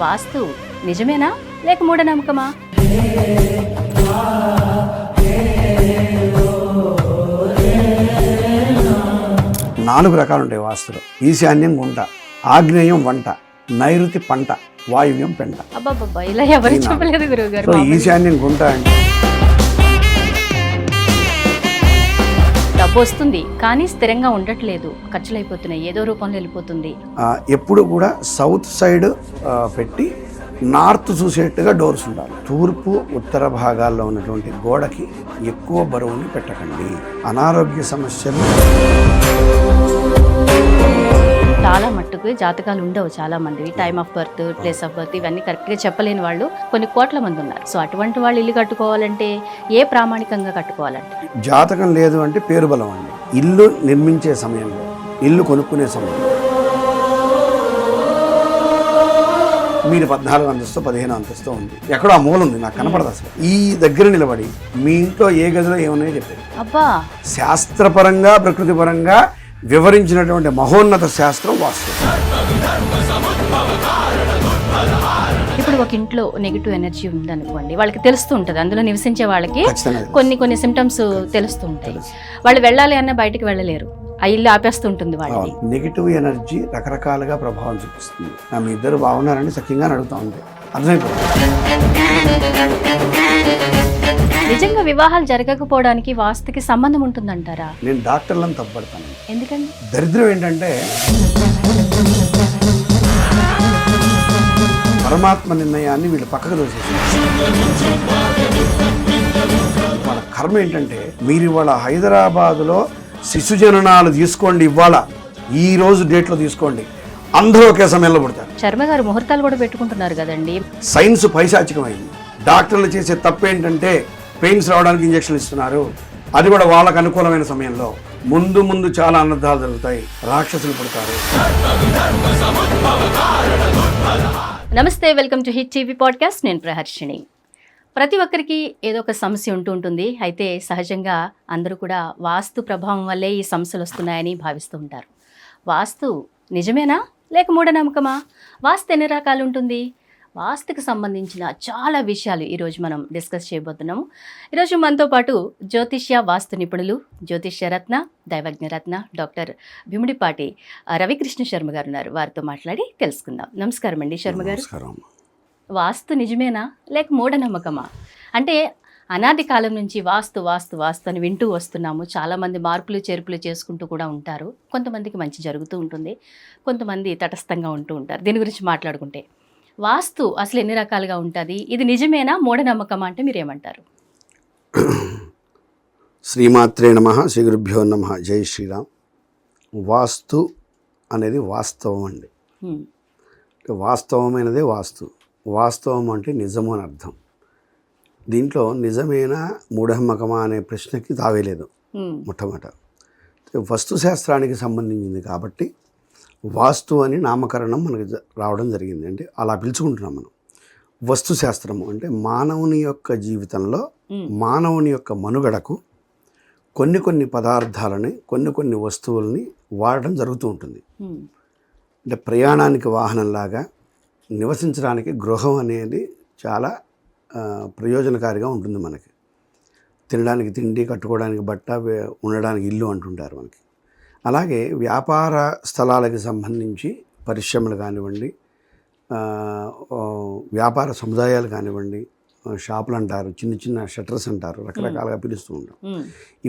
వాస్తు నిజమేనా లేక మూఢనమ్మకమా? నాలుగు రకాలు ఉంటాయి వాస్తులు. ఈశాన్యం గుంట, ఆగ్నేయం వంట, నైరుతి పంట, వాయువ్యం పెంట. అబ్బాబ్బా, ఇలా ఎవరు చెప్పలేదు గురువుగారు. సో ఈశాన్యం గుంట అంటే డబ్బు వస్తుంది కానీ స్థిరంగా ఉండట్లేదు, ఖర్చులు అయిపోతున్నాయి, ఏదో రూపంలో వెళ్ళిపోతుంది. ఎప్పుడు కూడా సౌత్ సైడ్ పెట్టి నార్త్ చూసేట్టుగా డోర్స్ ఉండాలి. తూర్పు ఉత్తర భాగాల్లో ఉన్నటువంటి గోడకి ఎక్కువ బరువుని పెట్టకండి. అనారోగ్య సమస్యలు చాలా మట్టుకు జాతకాలు ఉండవు చాలా మంది. Time of birth, place of birth ఇవన్నీ కరెక్ట్గా చెప్పలేని వాళ్ళు కొన్ని కోట్ల మంది ఉన్నారు. సో అటువంటి వాళ్ళు ఇల్లు కట్టుకోవాలంటే ఏ ప్రామాణికంగా కట్టుకోవాలంటే? జాతకం లేదు అంటే పేరు బలం అండి. ఇల్లు నిర్మించే సమయంలో, ఇల్లు కొనుక్కునే సమయంలో మీరు 14 అంతస్తు 15 అంతస్తు ఉంది, ఎక్కడో ఆ మూల ఉంది, నాకు కనపడదు అసలు. ఈ దగ్గర నిలబడి మీ ఇంట్లో ఏ గదిలో ఏమున్నాయో చెప్పారు. అబ్బా, శాస్త్రపరంగా ప్రకృతి పరంగా వివరించినటువంటి మహోన్నత శాస్త్రం వాస్తు. ఇప్పుడు ఒక ఇంట్లో నెగిటివ్ ఎనర్జీ ఉందనుకోండి, వాళ్ళకి తెలుస్తూ ఉంటుంది, అందులో నివసించే వాళ్ళకి కొన్ని సిమ్టమ్స్ తెలుస్తూ ఉంటాయి. వాళ్ళు వెళ్ళాలి అన్న బయటకు వెళ్ళలేరు, ఆ ఇల్లు ఆపేస్తుంటుంది వాళ్ళని. నెగిటివ్ ఎనర్జీ రకరకాలుగా ప్రభావం చూపిస్తుంది. మీ ఇద్దరు బాగున్నారని సఖ్యంగా అడుగుతా ఉంది, అర్థమైపోతుంది. నిజంగా వివాహాలు జరగకపోవడానికి వాస్తుకి సంబంధం ఉంటుందంటారా? నేను డాక్టర్లను తప్పబడతాను. ఎందుకండి? దరిద్రం ఏంటంటే పరమాత్మ నిర్ణయాన్ని వీళ్ళు పక్కకు దోసేసారు. వాళ్ళ కర్మ ఏంటంటే, మీరు ఇవాళ హైదరాబాదులో శిశు జననాలు తీసుకోండి, ఇవాళ ఈ రోజు డేట్లో తీసుకోండి, అందరూ ఒకే సమయంలో పుడతారు. శర్మ గారు ముహూర్తాలు కూడా పెట్టుకుంటున్నారు కదండి. సైన్స్ పైశాచికమైంది. డాక్టర్లు చేసే తప్పు ఏంటంటే పెయిన్స్ రావడానికి ఇంజక్షన్లు ఇస్తున్నారు, అది కూడా వాళ్ళకు అనుకూలమైన సమయంలో. ముందు చాలా అనర్థాలు జరుగుతాయి, రాక్షసులు పుడతారు. నమస్తే, welcome to hit TV podcast. నేను ప్రహర్షిణి. ప్రతి ఒక్కరికి ఏదో ఒక సమస్య ఉంటుంది. అయితే సహజంగా అందరూ కూడా వాస్తు ప్రభావం వల్లే ఈ సమస్యలు వస్తున్నాయని భావిస్తూ ఉంటారు. వాస్తు నిజమేనా లేక మూఢనమ్మకమా? వాస్తు ఎన్ని రకాలు ఉంటుంది? వాస్తుకి సంబంధించిన చాలా విషయాలు ఈరోజు మనం డిస్కస్ చేయబోతున్నాము. ఈరోజు మనతో పాటు జ్యోతిష్య వాస్తు నిపుణులు, జ్యోతిష్య రత్న, దైవజ్ఞ రత్న డాక్టర్ భీముడిపాటి రవికృష్ణ శర్మ గారు ఉన్నారు. వారితో మాట్లాడి తెలుసుకుందాం. నమస్కారం అండి శర్మ గారు. వాస్తు నిజమేనా లేక మూఢనమ్మకమా? అంటే అనాది కాలం నుంచి వాస్తు వాస్తు వాస్తు అని వింటూ వస్తున్నాము. చాలామంది మార్పులు చేర్పులు చేసుకుంటూ కూడా ఉంటారు. కొంతమందికి మంచి జరుగుతూ ఉంటుంది, కొంతమంది తటస్థంగా ఉంటూ ఉంటారు. దీని గురించి మాట్లాడుకుంటే వాస్తు అసలు ఎన్ని రకాలుగా ఉంటుంది? ఇది నిజమేనా మూఢనమ్మకమా అంటే మీరేమంటారు? శ్రీమాత్రే నమః, శ్రీ గురుభ్యో నమః, జై శ్రీరామ్. వాస్తు అనేది వాస్తవం అండి. వాస్తవమైనదే వాస్తు. వాస్తవం అంటే నిజము అని అర్థం. దీంట్లో నిజమేనా మూఢనమ్మకమా అనే ప్రశ్నకి తావేలేదు. మొట్టమొదట వస్తు శాస్త్రానికి సంబంధించింది కాబట్టి వాస్తు అని నామకరణం మనకి రావడం జరిగింది. అంటే అలా పిలుచుకుంటున్నాం మనం. వస్తు శాస్త్రము అంటే మానవుని యొక్క జీవితంలో, మానవుని యొక్క మనుగడకు కొన్ని పదార్థాలని, కొన్ని వస్తువులని వాడడం జరుగుతూ ఉంటుంది. అంటే ప్రయాణానికి వాహనంలాగా, నివసించడానికి గృహం అనేది చాలా ప్రయోజనకారిగా ఉంటుంది మనకి. తినడానికి తిండి, కట్టుకోవడానికి బట్ట, ఉండడానికి ఇల్లు అంటుంటారు మనకి. అలాగే వ్యాపార స్థలాలకు సంబంధించి పరిశ్రమలు కానివ్వండి, వ్యాపార సముదాయాలు కానివ్వండి, షాపులు అంటారు, చిన్న షట్టర్స్ అంటారు, రకరకాలుగా పిలుస్తూ ఉంటాం.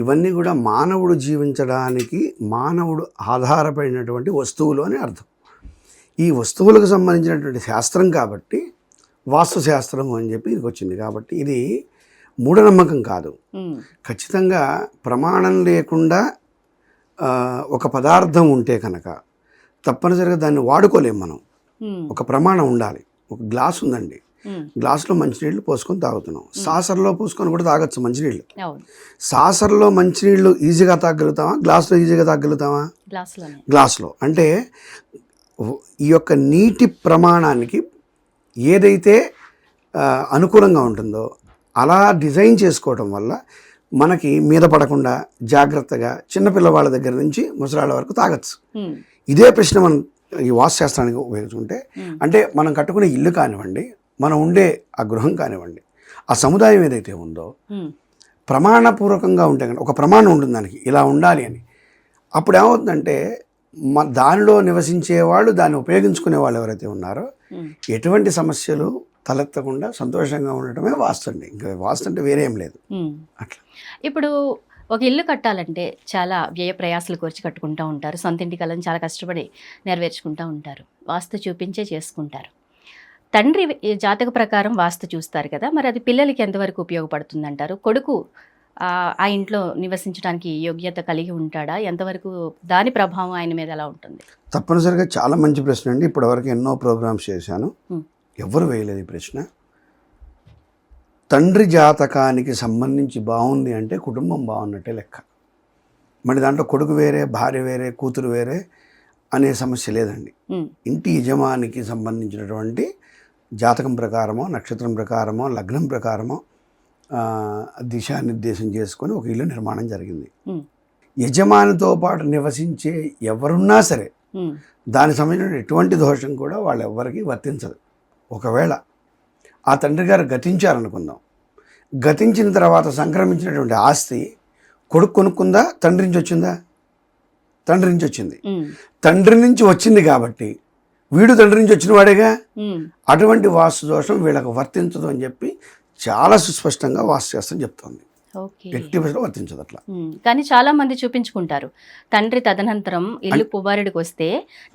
ఇవన్నీ కూడా మానవుడు జీవించడానికి మానవుడు ఆధారపడినటువంటి వస్తువులు అని అర్థం. ఈ వస్తువులకు సంబంధించినటువంటి శాస్త్రం కాబట్టి వాస్తు శాస్త్రం అని చెప్పి ఇది వచ్చింది. కాబట్టి ఇది మూఢనమ్మకం కాదు. ఖచ్చితంగా ప్రమాణం లేకుండా ఒక పదార్థం ఉంటే కనుక తప్పనిసరిగా దాన్ని వాడుకోలేం మనం. ఒక ప్రమాణం ఉండాలి. ఒక గ్లాస్ ఉందండి, గ్లాసులో మంచినీళ్ళు పోసుకొని తాగుతున్నాం, సాసర్లో పోసుకొని కూడా తాగొచ్చు మంచినీళ్ళు. సాసర్లో మంచినీళ్ళు ఈజీగా తాగలుగుతామా, గ్లాసులో ఈజీగా తాగలుగుతామా? గ్లాసులో. అంటే ఈ యొక్క నీటి ప్రమాణానికి ఏదైతే అనుకూలంగా ఉంటుందో అలా డిజైన్ చేసుకోవటం వల్ల మనకి మీద పడకుండా జాగ్రత్తగా చిన్నపిల్లవాళ్ళ దగ్గర నుంచి ముసలాళ్ళ వరకు తాగొచ్చు. ఇదే ప్రశ్న మనం ఈ వాస్తుశాస్త్రానికి ఉపయోగించుకుంటే, అంటే మనం కట్టుకునే ఇల్లు కానివ్వండి, మనం ఉండే ఆ గృహం కానివ్వండి, ఆ సముదాయం ఏదైతే ఉందో ప్రమాణపూర్వకంగా ఉంటే కనుక ఒక ప్రమాణం ఉంటుంది దానికి ఇలా ఉండాలి అని. అప్పుడు ఏమవుతుందంటే దానిలో నివసించే వాళ్ళు, దాన్ని ఉపయోగించుకునే వాళ్ళు ఎవరైతే ఉన్నారో ఎటువంటి సమస్యలు తలెత్తకుండా సంతోషంగా ఉండటమే వాస్తు అండి. ఇంకా వాస్తు అంటే వేరే ఏం లేదు. అట్లా ఇప్పుడు ఒక ఇల్లు కట్టాలంటే చాలా వ్యయ ప్రయాసాలు కోర్చి కట్టుకుంటూ ఉంటారు. సొంత ఇంటి కలను చాలా కష్టపడి నెరవేర్చుకుంటూ ఉంటారు. వాస్తు చూపించే చేసుకుంటారు. తండ్రి జాతక ప్రకారం వాస్తు చూస్తారు కదా, మరి అది పిల్లలకి ఎంతవరకు ఉపయోగపడుతుంది అంటారు? కొడుకు ఆ ఇంట్లో నివసించడానికి యోగ్యత కలిగి ఉంటాడా? ఎంతవరకు దాని ప్రభావం ఆయన మీద ఎలా ఉంటుంది? తప్పనిసరిగా చాలా మంచి ప్రశ్న అండి. ఇప్పటివరకు ఎన్నో ప్రోగ్రామ్స్ చేశాను, ఎవరు వేయలేదు ఈ ప్రశ్న. తండ్రి జాతకానికి సంబంధించి బాగుంది అంటే కుటుంబం బాగున్నట్టే లెక్క. మరి దాంట్లో కొడుకు వేరే, భార్య వేరే, కూతురు వేరే అనే సమస్య లేదండి. ఇంటి యజమానికి సంబంధించినటువంటి జాతకం ప్రకారమో, నక్షత్రం ప్రకారమో, లగ్నం ప్రకారమో దిశానిర్దేశం చేసుకొని ఒక ఇల్లు నిర్మాణం జరిగింది. యజమానితో పాటు నివసించే ఎవరున్నా సరే దానికి సంబంధించిన ఎటువంటి దోషం కూడా వాళ్ళెవ్వరికీ వర్తించదు. ఒకవేళ ఆ తండ్రి గారు గతించారనుకుందాం, గతించిన తర్వాత సంక్రమించినటువంటి ఆస్తి కొడుకు కొనుక్కుందా, తండ్రి నుంచి వచ్చిందా? తండ్రి నుంచి వచ్చింది. తండ్రి నుంచి వచ్చింది కాబట్టి వీడు తండ్రి నుంచి వచ్చిన వాడేగా. అటువంటి వాస్తు దోషం వీళ్ళకు వర్తించదు అని చెప్పి చాలా సుస్పష్టంగా వాస్తుశాస్త్రం చెప్తోంది. ఎట్టి పరిస్థితుల్లో వర్తించదు అట్లా. కానీ చాలా మంది చూపించుకుంటారు, తండ్రి తదనంతరం ఇల్లు కుబారుడికి వస్తే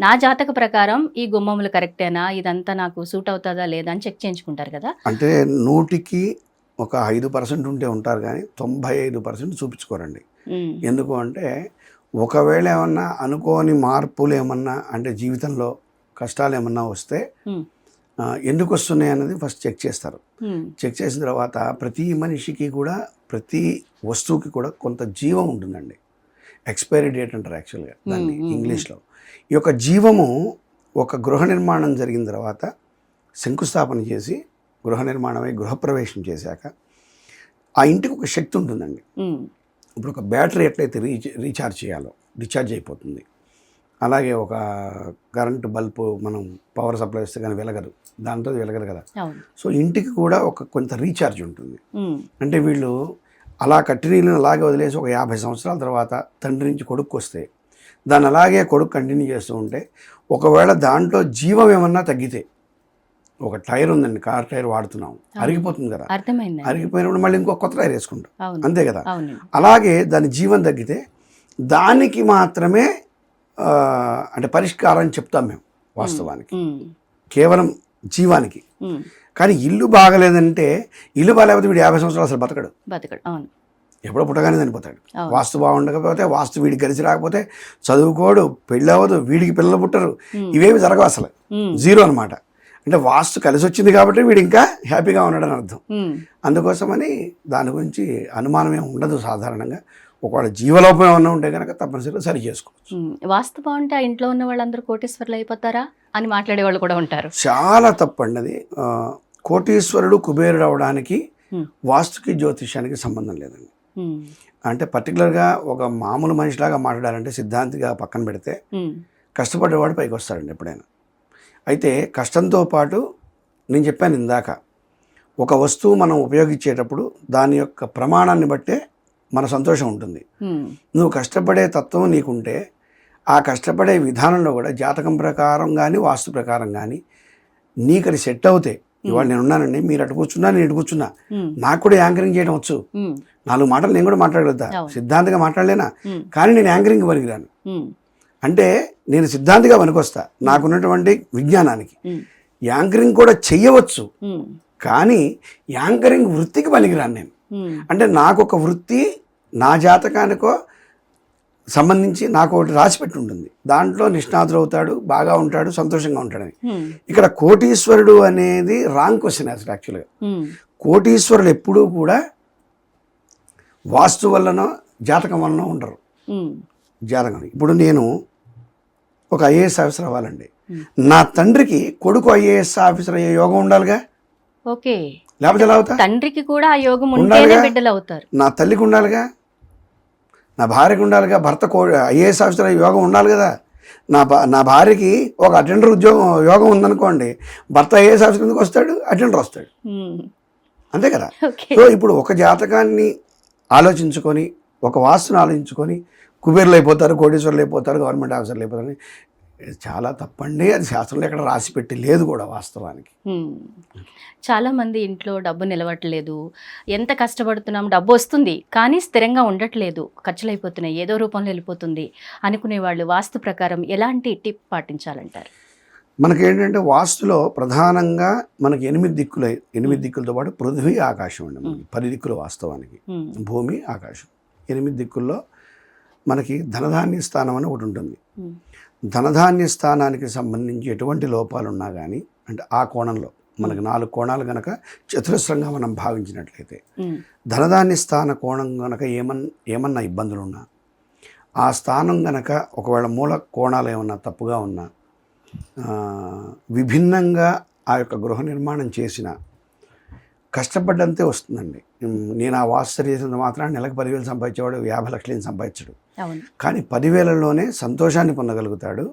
నా జాతక ప్రకారం ఈ గుమ్మములు కరెక్టేనా, ఇదంతా నాకు సూట్ అవుతుందా లేదా అని చెక్ చేయించుకుంటారు కదా. అంటే 100కి ఒక 5% ఉంటే ఉంటారు, కానీ 95% చూపించుకోరండి. ఎందుకు అంటే ఒకవేళ ఏమన్నా అనుకోని మార్పులు ఏమన్నా, అంటే జీవితంలో కష్టాలు ఏమన్నా వస్తే ఎందుకు వస్తున్నాయి అన్నది ఫస్ట్ చెక్ చేస్తారు. చెక్ చేసిన తర్వాత ప్రతి మనిషికి కూడా, ప్రతి వస్తువుకి కూడా కొంత జీవం ఉంటుందండి. ఎక్స్పైరీ డేట్ అంటారు యాక్చువల్గా దాన్ని ఇంగ్లీష్లో. ఈ యొక్క జీవము ఒక గృహ నిర్మాణం జరిగిన తర్వాత శంకుస్థాపన చేసి గృహ నిర్మాణమై గృహప్రవేశం చేశాక ఆ ఇంటికి ఒక శక్తి ఉంటుందండి. ఇప్పుడు ఒక బ్యాటరీ ఎట్లయితే రీఛార్జ్ చేయాలో డిశ్చార్జ్ అయిపోతుంది, అలాగే ఒక కరెంటు బల్బు మనం పవర్ సప్లై వస్తే కానీ వెలగదు, దాంతో వెలగదు కదా. సో ఇంటికి కూడా ఒక కొంత రీఛార్జ్ ఉంటుంది. అంటే వీళ్ళు అలా కట్టిన ఇల్లుని అలాగే వదిలేసి ఒక 50 సంవత్సరాల తర్వాత తండ్రి నుంచి కొడుకు వస్తే దాన్ని అలాగే కొడుకు కంటిన్యూ చేస్తూ ఉంటే, ఒకవేళ దాంట్లో జీవం ఏమన్నా తగ్గితే, ఒక టైర్ ఉందండి, కార్ టైర్ వాడుతున్నాం, అరిగిపోతుంది కదా, అరిగిపోయినప్పుడు మళ్ళీ ఇంకో కొత్త టైర్ వేసుకుంటాం, అంతే కదా. అలాగే దాని జీవం తగ్గితే దానికి మాత్రమే అంటే పరిష్కారం చెప్తాం మేము వాస్తవానికి, కేవలం జీవానికి. కానీ ఇల్లు బాగలేదంటే, ఇల్లు బాగాలేకపోతే వీడు 50 సంవత్సరాలు అసలు బతకడు. ఎప్పుడో పుట్టగానే చనిపోతాడు. వాస్తు బాగుండకపోతే, వాస్తు వీడికి కలిసి రాకపోతే చదువుకోడు, పెళ్ళి అవ్వదు, వీడికి పిల్లలు పుట్టరు, ఇవేమి జరగవు, అసలు జీరో అనమాట. అంటే వాస్తు కలిసి వచ్చింది కాబట్టి వీడు ఇంకా హ్యాపీగా ఉన్నాడని అర్థం. అందుకోసమని దాని గురించి అనుమానం ఏమి ఉండదు సాధారణంగా. ఒకవేళ జీవలోపం ఏమన్నా ఉంటే కనుక తప్పనిసరిగా సరి చేసుకోవచ్చు. వాస్తు బాగుంటే ఆ ఇంట్లో ఉన్న వాళ్ళందరూ కోటీశ్వరులు అయిపోతారా అని మాట్లాడే వాళ్ళు కూడా ఉంటారు. చాలా తప్పండి అది. కోటీశ్వరుడు కుబేరుడు అవడానికి వాస్తుకి జ్యోతిష్యానికి సంబంధం లేదండి. అంటే పర్టికులర్గా ఒక మామూలు మనిషిలాగా మాట్లాడాలంటే, సిద్ధాంతిగా పక్కన పెడితే కష్టపడేవాడు పైకి వస్తాడండి ఎప్పుడైనా. అయితే కష్టంతో పాటు నేను చెప్పాను ఇందాక, ఒక వస్తువు మనం ఉపయోగించేటప్పుడు దాని యొక్క ప్రమాణాన్ని బట్టే మన సంతోషం ఉంటుంది. నువ్వు కష్టపడే తత్వం నీకుంటే ఆ కష్టపడే విధానంలో కూడా జాతకం ప్రకారం కానీ వాస్తు ప్రకారం కానీ నీకు అది సెట్ అవుతాయి. ఇవాళ నేను ఉన్నానండి, మీరు అటు కూర్చున్నా, నేను ఇటు కూర్చున్నా, నాకు కూడా యాంకరింగ్ చేయడం వచ్చు, 4 మాటలు నేను కూడా మాట్లాడగలుగుతా, సిద్ధాంతంగా మాట్లాడలేనా, కానీ నేను యాంకరింగ్ పనికిరాను. అంటే నేను సిద్ధాంతిగా పనికొస్తా నాకున్నటువంటి విజ్ఞానానికి. యాంకరింగ్ కూడా చెయ్యవచ్చు, కానీ యాంకరింగ్ వృత్తికి పనికిరాను నేను. అంటే నాకు ఒక వృత్తి, నా జాతకానికో సంబంధించి నాకు ఒకటి రాసిపెట్టి ఉంటుంది, దాంట్లో నిష్ణాతుడు అవుతాడు, బాగా ఉంటాడు, సంతోషంగా ఉంటాడని. ఇక్కడ కోటీశ్వరుడు అనేది రాంగ్ క్వశ్చన్ అసలు. యాక్చువల్గా కోటీశ్వరులు ఎప్పుడూ కూడా వాస్తు వల్లనో జాతకం వలన ఉండరు. జాతకం ఇప్పుడు నేను ఒక ఐఏఎస్ ఆఫీసర్ అవ్వాలండి, నా తండ్రికి కొడుకు ఐఏఎస్ ఆఫీసర్ అయ్యే యోగం ఉండాలిగా. ఓకే, లేకపోతే ఎలా అవుతా? తండ్రికి కూడా ఆ యోగం ఉంటేనే బిడ్డలు అవుతారు. నా తల్లికి ఉండాలిగా, నా భార్యకు ఉండాలిగా, భర్త ఐఏఎస్ ఆఫీసర్ అయ్యే యోగం ఉండాలి కదా. నా భార్యకి ఒక అటెండర్ యోగం ఉందనుకోండి, భర్త ఐఏఎస్ ఆఫీసర్ కిందకి వస్తాడు, అటెండర్ వస్తాడు, అంతే కదా. సో ఇప్పుడు ఒక జాతకాన్ని ఆలోచించుకొని, ఒక వాస్తుని ఆలోచించుకొని కుబేర్లు అయిపోతారు, కోటీశ్వర్లు అయిపోతారు, గవర్నమెంట్ ఆఫీసర్లు అయిపోతారు, చాలా తప్పండి. అది శాస్త్రంలో ఎక్కడ రాసి పెట్టి లేదు కూడా వాస్తవానికి. చాలామంది ఇంట్లో డబ్బు నిలవట్లేదు, ఎంత కష్టపడుతున్నాం, డబ్బు వస్తుంది కానీ స్థిరంగా ఉండట్లేదు, ఖర్చులు అయిపోతున్నాయి, ఏదో రూపంలో వెళ్ళిపోతుంది అనుకునే వాళ్ళు వాస్తు ప్రకారం ఎలాంటి టిప్ పాటించాలంటారు? మనకేంటంటే వాస్తులో ప్రధానంగా మనకి 8 దిక్కులతో పాటు పృథ్వీ, ఆకాశం అండి. మనకి 10 దిక్కులు వాస్తవానికి, భూమి, ఆకాశం. 8 దిక్కుల్లో మనకి ధనధాన్య స్థానం అని ఒకటి ఉంటుంది. ధనధాన్య స్థానానికి సంబంధించి ఎటువంటి లోపాలు ఉన్నా కానీ, అంటే ఆ కోణంలో మనకి 4 కోణాలు గనక చతురస్రంగా మనం భావించినట్లయితే, ధనధాన్య స్థాన కోణం గనక ఏమన్నా ఇబ్బందులు ఉన్నా, ఆ స్థానం గనక ఒకవేళ మూల కోణాలు ఏమన్నా తప్పుగా ఉన్నా, విభిన్నంగా ఆ యొక్క గృహ నిర్మాణం చేసిన కష్టపడ్డంతే వస్తుందండి. నేను ఆ వాస్తు చేసినంత మాత్రం నెలకు 10,000 సంపాదించేవాడు 50 లక్షలు ఏం సంపాదించడు. కానీ 10,000లోనే సంతోషాన్ని పొందగలుగుతాడు,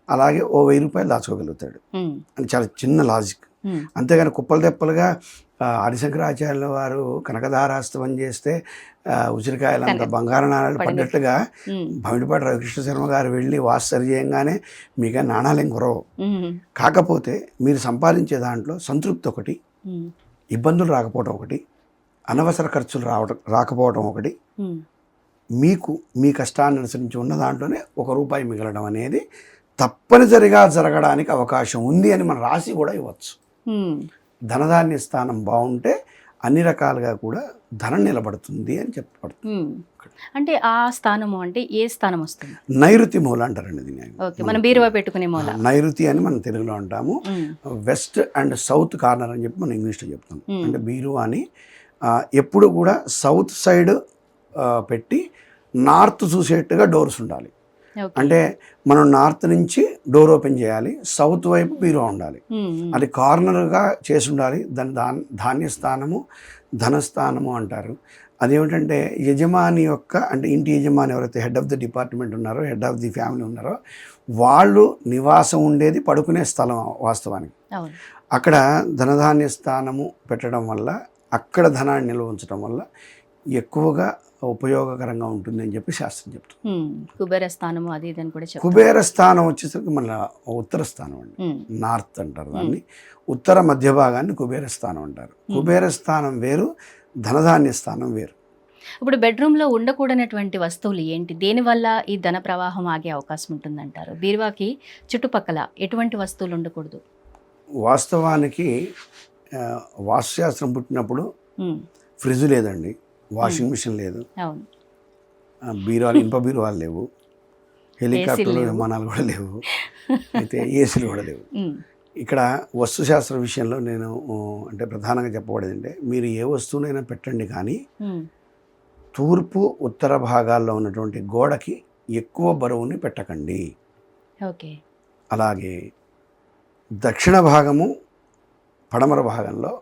అలాగే ఓ 1,000 రూపాయలు దాచుకోగలుగుతాడు అని చాలా చిన్న లాజిక్. అంతేగాని కుప్పలు తెప్పలుగా ఆదిశంకరాచార్యుల వారు కనకదారాస్తవం చేస్తే ఉసిరికాయలంత బంగారు నాణాలు పడ్డట్టుగా భమిడిపాటి రవికృష్ణ శర్మ గారు వెళ్ళి వాస్తు సరి చేయంగానే మీకు నాణాలు ఏం కురవు. కాకపోతే మీరు సంపాదించే దాంట్లో సంతృప్తి ఒకటి, ఇబ్బందులు రాకపోవడం ఒకటి, అనవసర ఖర్చులు రాకపోవడం ఒకటి, మీకు మీ కష్టాన్ని అనుసరించి ఉన్న దాంట్లోనే 1 రూపాయి మిగలడం అనేది తప్పనిసరిగా జరగడానికి అవకాశం ఉంది అని మన రాశి కూడా ఇవ్వచ్చు. ధనధాన్య స్థానం బాగుంటే అన్ని రకాలుగా కూడా ధనం నిలబడుతుంది అని చెప్పబడుతుంది. అంటే ఆ స్థానము అంటే ఏ స్థానం వస్తుంది? నైరుతి మూల అంటారండి దీన్ని. మనం బీరువా పెట్టుకునే మూల నైరుతి అని మనం తెలుగులో అంటాము. వెస్ట్ అండ్ సౌత్ కార్నర్ అని చెప్పి మనం ఇంగ్లీష్లో చెప్తాం. అంటే బీరువా అని ఎప్పుడు కూడా సౌత్ సైడ్ పెట్టి నార్త్ చూసేట్టుగా డోర్స్ ఉండాలి. అంటే మనం నార్త్ నుంచి డోర్ ఓపెన్ చేయాలి, సౌత్ వైపు బీరువా ఉండాలి, అది కార్నర్గా చేసి ఉండాలి. ధాన్య స్థానము, ధనస్థానము అంటారు. అదేమిటంటే యజమాని యొక్క, అంటే ఇంటి యజమాని ఎవరైతే హెడ్ ఆఫ్ ది డిపార్ట్మెంట్ ఉన్నారో, హెడ్ ఆఫ్ ది ఫ్యామిలీ ఉన్నారో, వాళ్ళు నివాసం ఉండేది పడుకునే స్థలం వాస్తవానికి. అక్కడ ధనధాన్య స్థానము పెట్టడం వల్ల, అక్కడ ధనాన్ని నిల్వ ఉంచడం వల్ల ఎక్కువగా ఉపయోగకరంగా ఉంటుంది అని చెప్పి శాస్త్రం చెప్తుంది. కుబేర స్థానము అది ఇది అని కూడా చెప్తారు. కుబేర స్థానం వచ్చేసరికి మళ్ళీ ఉత్తర స్థానం అండి, నార్త్ అంటారు దాన్ని. ఉత్తర మధ్య భాగాన్ని కుబేర స్థానం అంటారు. కుబేర స్థానం వేరు, ధనధాన్య స్థానం వేరు. ఇప్పుడు బెడ్రూమ్లో ఉండకూడనటువంటి వస్తువులు ఏంటి? దేనివల్ల ఈ ధన ప్రవాహం ఆగే అవకాశం ఉంటుందంటారు? బీరువాకి చుట్టుపక్కల ఎటువంటి వస్తువులు ఉండకూడదు? వాస్తవానికి వాస్తుశాస్త్రం పుట్టినప్పుడు ఫ్రిడ్జ్ లేదండి, వాషింగ్ మిషన్ లేదు, బీరువాలు ఇనుప బీరువాలు లేవు, హెలికాప్టర్లు విమానాలు కూడా లేవు, అయితే ఏసీలు కూడా లేవు. ఇక్కడ వస్తుశాస్త్ర విషయంలో నేను అంటే ప్రధానంగా చెప్పబడేది అంటే, మీరు ఏ వస్తువునైనా పెట్టండి కానీ తూర్పు ఉత్తర భాగాల్లో ఉన్నటువంటి గోడకి ఎక్కువ బరువుని పెట్టకండి. అలాగే దక్షిణ భాగము పడమర భాగంలో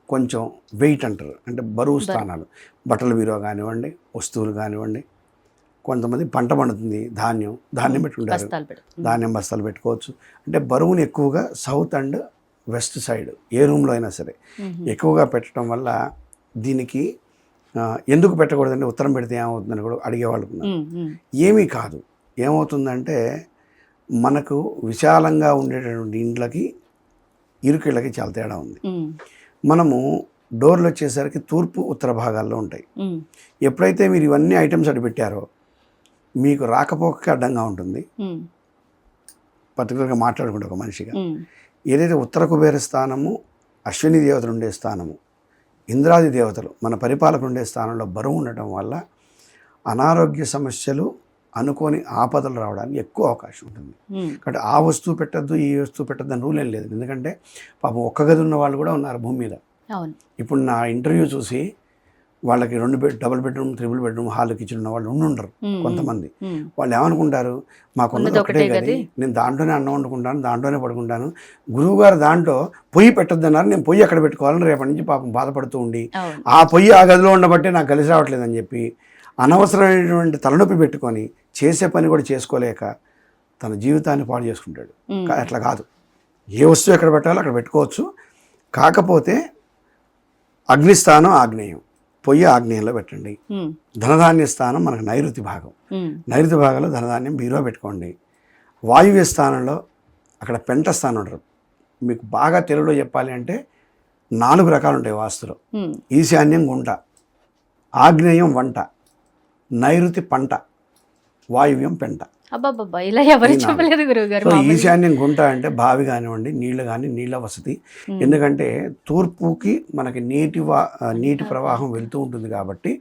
కొంచెం వెయిట్ అంటారు, అంటే బరువు స్థానాలు, బట్టల బీరువా కానివ్వండి, వస్తువులు కానివ్వండి. కొంతమంది పంట పండుతుంది, ధాన్యం పెట్టుకుంటారు, ధాన్యం బస్తాలు పెట్టుకోవచ్చు. అంటే బరువుని ఎక్కువగా సౌత్ అండ్ వెస్ట్ సైడ్ ఏ రూమ్లో అయినా సరే ఎక్కువగా పెట్టడం వల్ల, దీనికి ఎందుకు పెట్టకూడదంటే ఉత్తరం పెడితే ఏమవుతుందని కూడా అడిగేవాళ్ళు ఉన్నారు. ఏమీ కాదు, ఏమవుతుందంటే మనకు విశాలంగా ఉండేటటువంటి ఇంట్లకి ఇరుకిళ్ళకి చాలా తేడా ఉంది. మనము డోర్లు వచ్చేసరికి తూర్పు ఉత్తర భాగాల్లో ఉంటాయి. ఎప్పుడైతే మీరు ఇవన్నీ ఐటమ్స్ అటు పెట్టారో మీకు రాకపోకకి అడ్డంగా ఉంటుంది. పర్టికులర్గా మాట్లాడుకుంటే ఒక మనిషిగా ఏదైతే ఉత్తర కుబేర స్థానము, అశ్విని దేవతలు ఉండే స్థానము, ఇంద్రాది దేవతలు మన పరిపాలకులు ఉండే స్థానంలో బరువు ఉండటం వల్ల అనారోగ్య సమస్యలు, అనుకోని ఆపదలు రావడానికి ఎక్కువ అవకాశం ఉంటుంది. కాబట్టి ఆ వస్తువు పెట్టద్దు, ఈ వస్తువు పెట్టద్దు అని రూల్ ఏం లేదు. ఎందుకంటే పాపం ఒక్క గది ఉన్న వాళ్ళు కూడా ఉన్నారు భూమి మీద. ఇప్పుడు నా ఇంటర్వ్యూ చూసి వాళ్ళకి double bedroom, 3 bedroom, hall, kitchen ఉన్న వాళ్ళు ఉండరు కొంతమంది. వాళ్ళు ఏమనుకుంటారు, మాకున్నది ఒకటే గది, నేను దాంట్లోనే అన్నం వండుకుంటాను, దాంట్లోనే పడుకుంటాను, గురువుగారు దాంట్లో పొయ్యి పెట్టొద్దన్నారు, నేను పొయ్యి ఎక్కడ పెట్టుకోవాలని రేపటి నుంచి పాపం బాధపడుతూ ఉండి ఆ పొయ్యి ఆ గదిలో ఉండబట్టే నాకు కలిసి రావట్లేదని చెప్పి అనవసరమైనటువంటి తలనొప్పి పెట్టుకొని చేసే పని కూడా చేసుకోలేక తన జీవితాన్ని పాడు చేసుకుంటాడు. అట్లా కాదు, ఏ వస్తువు ఎక్కడ పెట్టాలో అక్కడ పెట్టుకోవచ్చు. కాకపోతే అగ్నిస్థానం ఆగ్నేయం, పొయ్యి ఆగ్నేయంలో పెట్టండి. ధనధాన్య స్థానం మనకు నైరుతి భాగం, నైరుతి భాగంలో ధనధాన్యం బీరువా పెట్టుకోండి. వాయువ్య స్థానంలో అక్కడ పెంట స్థానం ఉంటారు. మీకు బాగా తెలుగులో చెప్పాలి అంటే 4 రకాలు ఉంటాయి వాస్తులో. ఈశాన్యం గుంట, ఆగ్నేయం వంట, నైరుతి పంట, వాయువ్యం పెంట. అబ్బాబ్బా, ఇలా ఎవరు చెప్పలేదు గురువుగారు. సో ఈశాన్యం గుంట అంటే బావి కానివ్వండి, నీళ్లు కానీ, నీళ్ళ వసతి. ఎందుకంటే తూర్పుకి మనకి నీటి ప్రవాహం వెళ్తూ ఉంటుంది కాబట్టి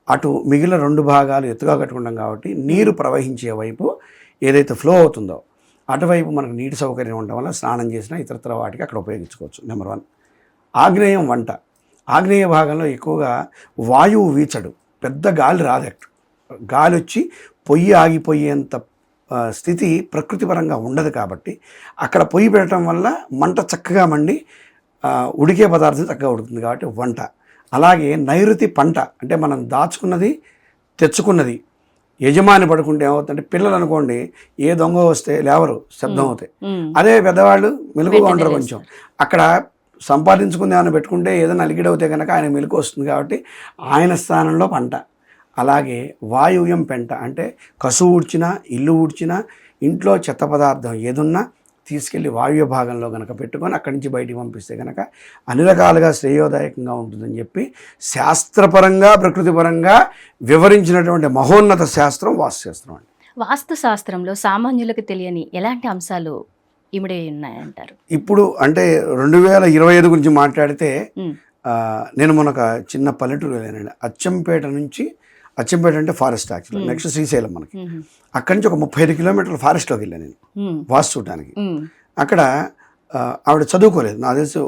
అటు మిగిలిన 2 భాగాలు ఎత్తుగా కట్టుకుంటాం కాబట్టి నీరు ప్రవహించే వైపు ఏదైతే ఫ్లో అవుతుందో అటువైపు మనకు నీటి సౌకర్యం ఉండడం వల్ల స్నానం చేసినా ఇతరత్ర వాటికి అక్కడ ఉపయోగించుకోవచ్చు. నెంబర్ 1. ఆగ్నేయం వంట. ఆగ్నేయ భాగంలో ఎక్కువగా వాయువు వీచడు, పెద్ద గాలి రాదు. గాలి వచ్చి పొయ్యి ఆగిపోయేంత స్థితి ప్రకృతి పరంగా ఉండదు కాబట్టి అక్కడ పొయ్యి పెట్టడం వల్ల మంట చక్కగా మండి ఉడికే పదార్థం చక్కగా ఉడుకుతుంది కాబట్టి వంట. అలాగే నైరుతి పంట అంటే మనం దాచుకున్నది తెచ్చుకున్నది యజమాని పడుకుంటే ఏమవుతుందంటే, పిల్లలు అనుకోండి ఏ దొంగ వస్తే లేవరు, శబ్దం అవుతాయి. అదే పెద్దవాళ్ళు మెలుగుగా ఉంటారు కొంచెం. అక్కడ సంపాదించుకుంది ఏమైనా పెట్టుకుంటే ఏదైనా అలిగిడవుతే కనుక ఆయన మెలకు వస్తుంది కాబట్టి ఆయన స్థానంలో పంట. అలాగే వాయువ్యం పెంట అంటే కసువు ఊడ్చినా, ఇల్లు ఊడ్చినా, ఇంట్లో చెత్త పదార్థం ఏదున్నా తీసుకెళ్ళి వాయువ్య భాగంలో కనుక పెట్టుకొని అక్కడి నుంచి బయటికి పంపిస్తే కనుక అన్ని రకాలుగా శ్రేయోదాయకంగా ఉంటుందని చెప్పి శాస్త్రపరంగా ప్రకృతిపరంగా వివరించినటువంటి మహోన్నత శాస్త్రం వాస్తుశాస్త్రం అండి. వాస్తు శాస్త్రంలో సామాన్యులకు తెలియని ఎలాంటి అంశాలు ఇమిడి ఉన్నాయంటారు? ఇప్పుడు అంటే 2025 గురించి మాట్లాడితే నేను మొన్న ఒక చిన్న పల్లెటూరు వెళ్ళానండి. అచ్చంపేట అంటే ఫారెస్ట్ యాక్చువల్, నెక్స్ట్ శ్రీశైలం మనకి. అక్కడి నుంచి ఒక 35 కిలోమీటర్ల ఫారెస్ట్లోకి వెళ్ళాను నేను వాస్తు చూడటానికి. అక్కడ ఆవిడ చదువుకోలేదు, నాకు తెలిసి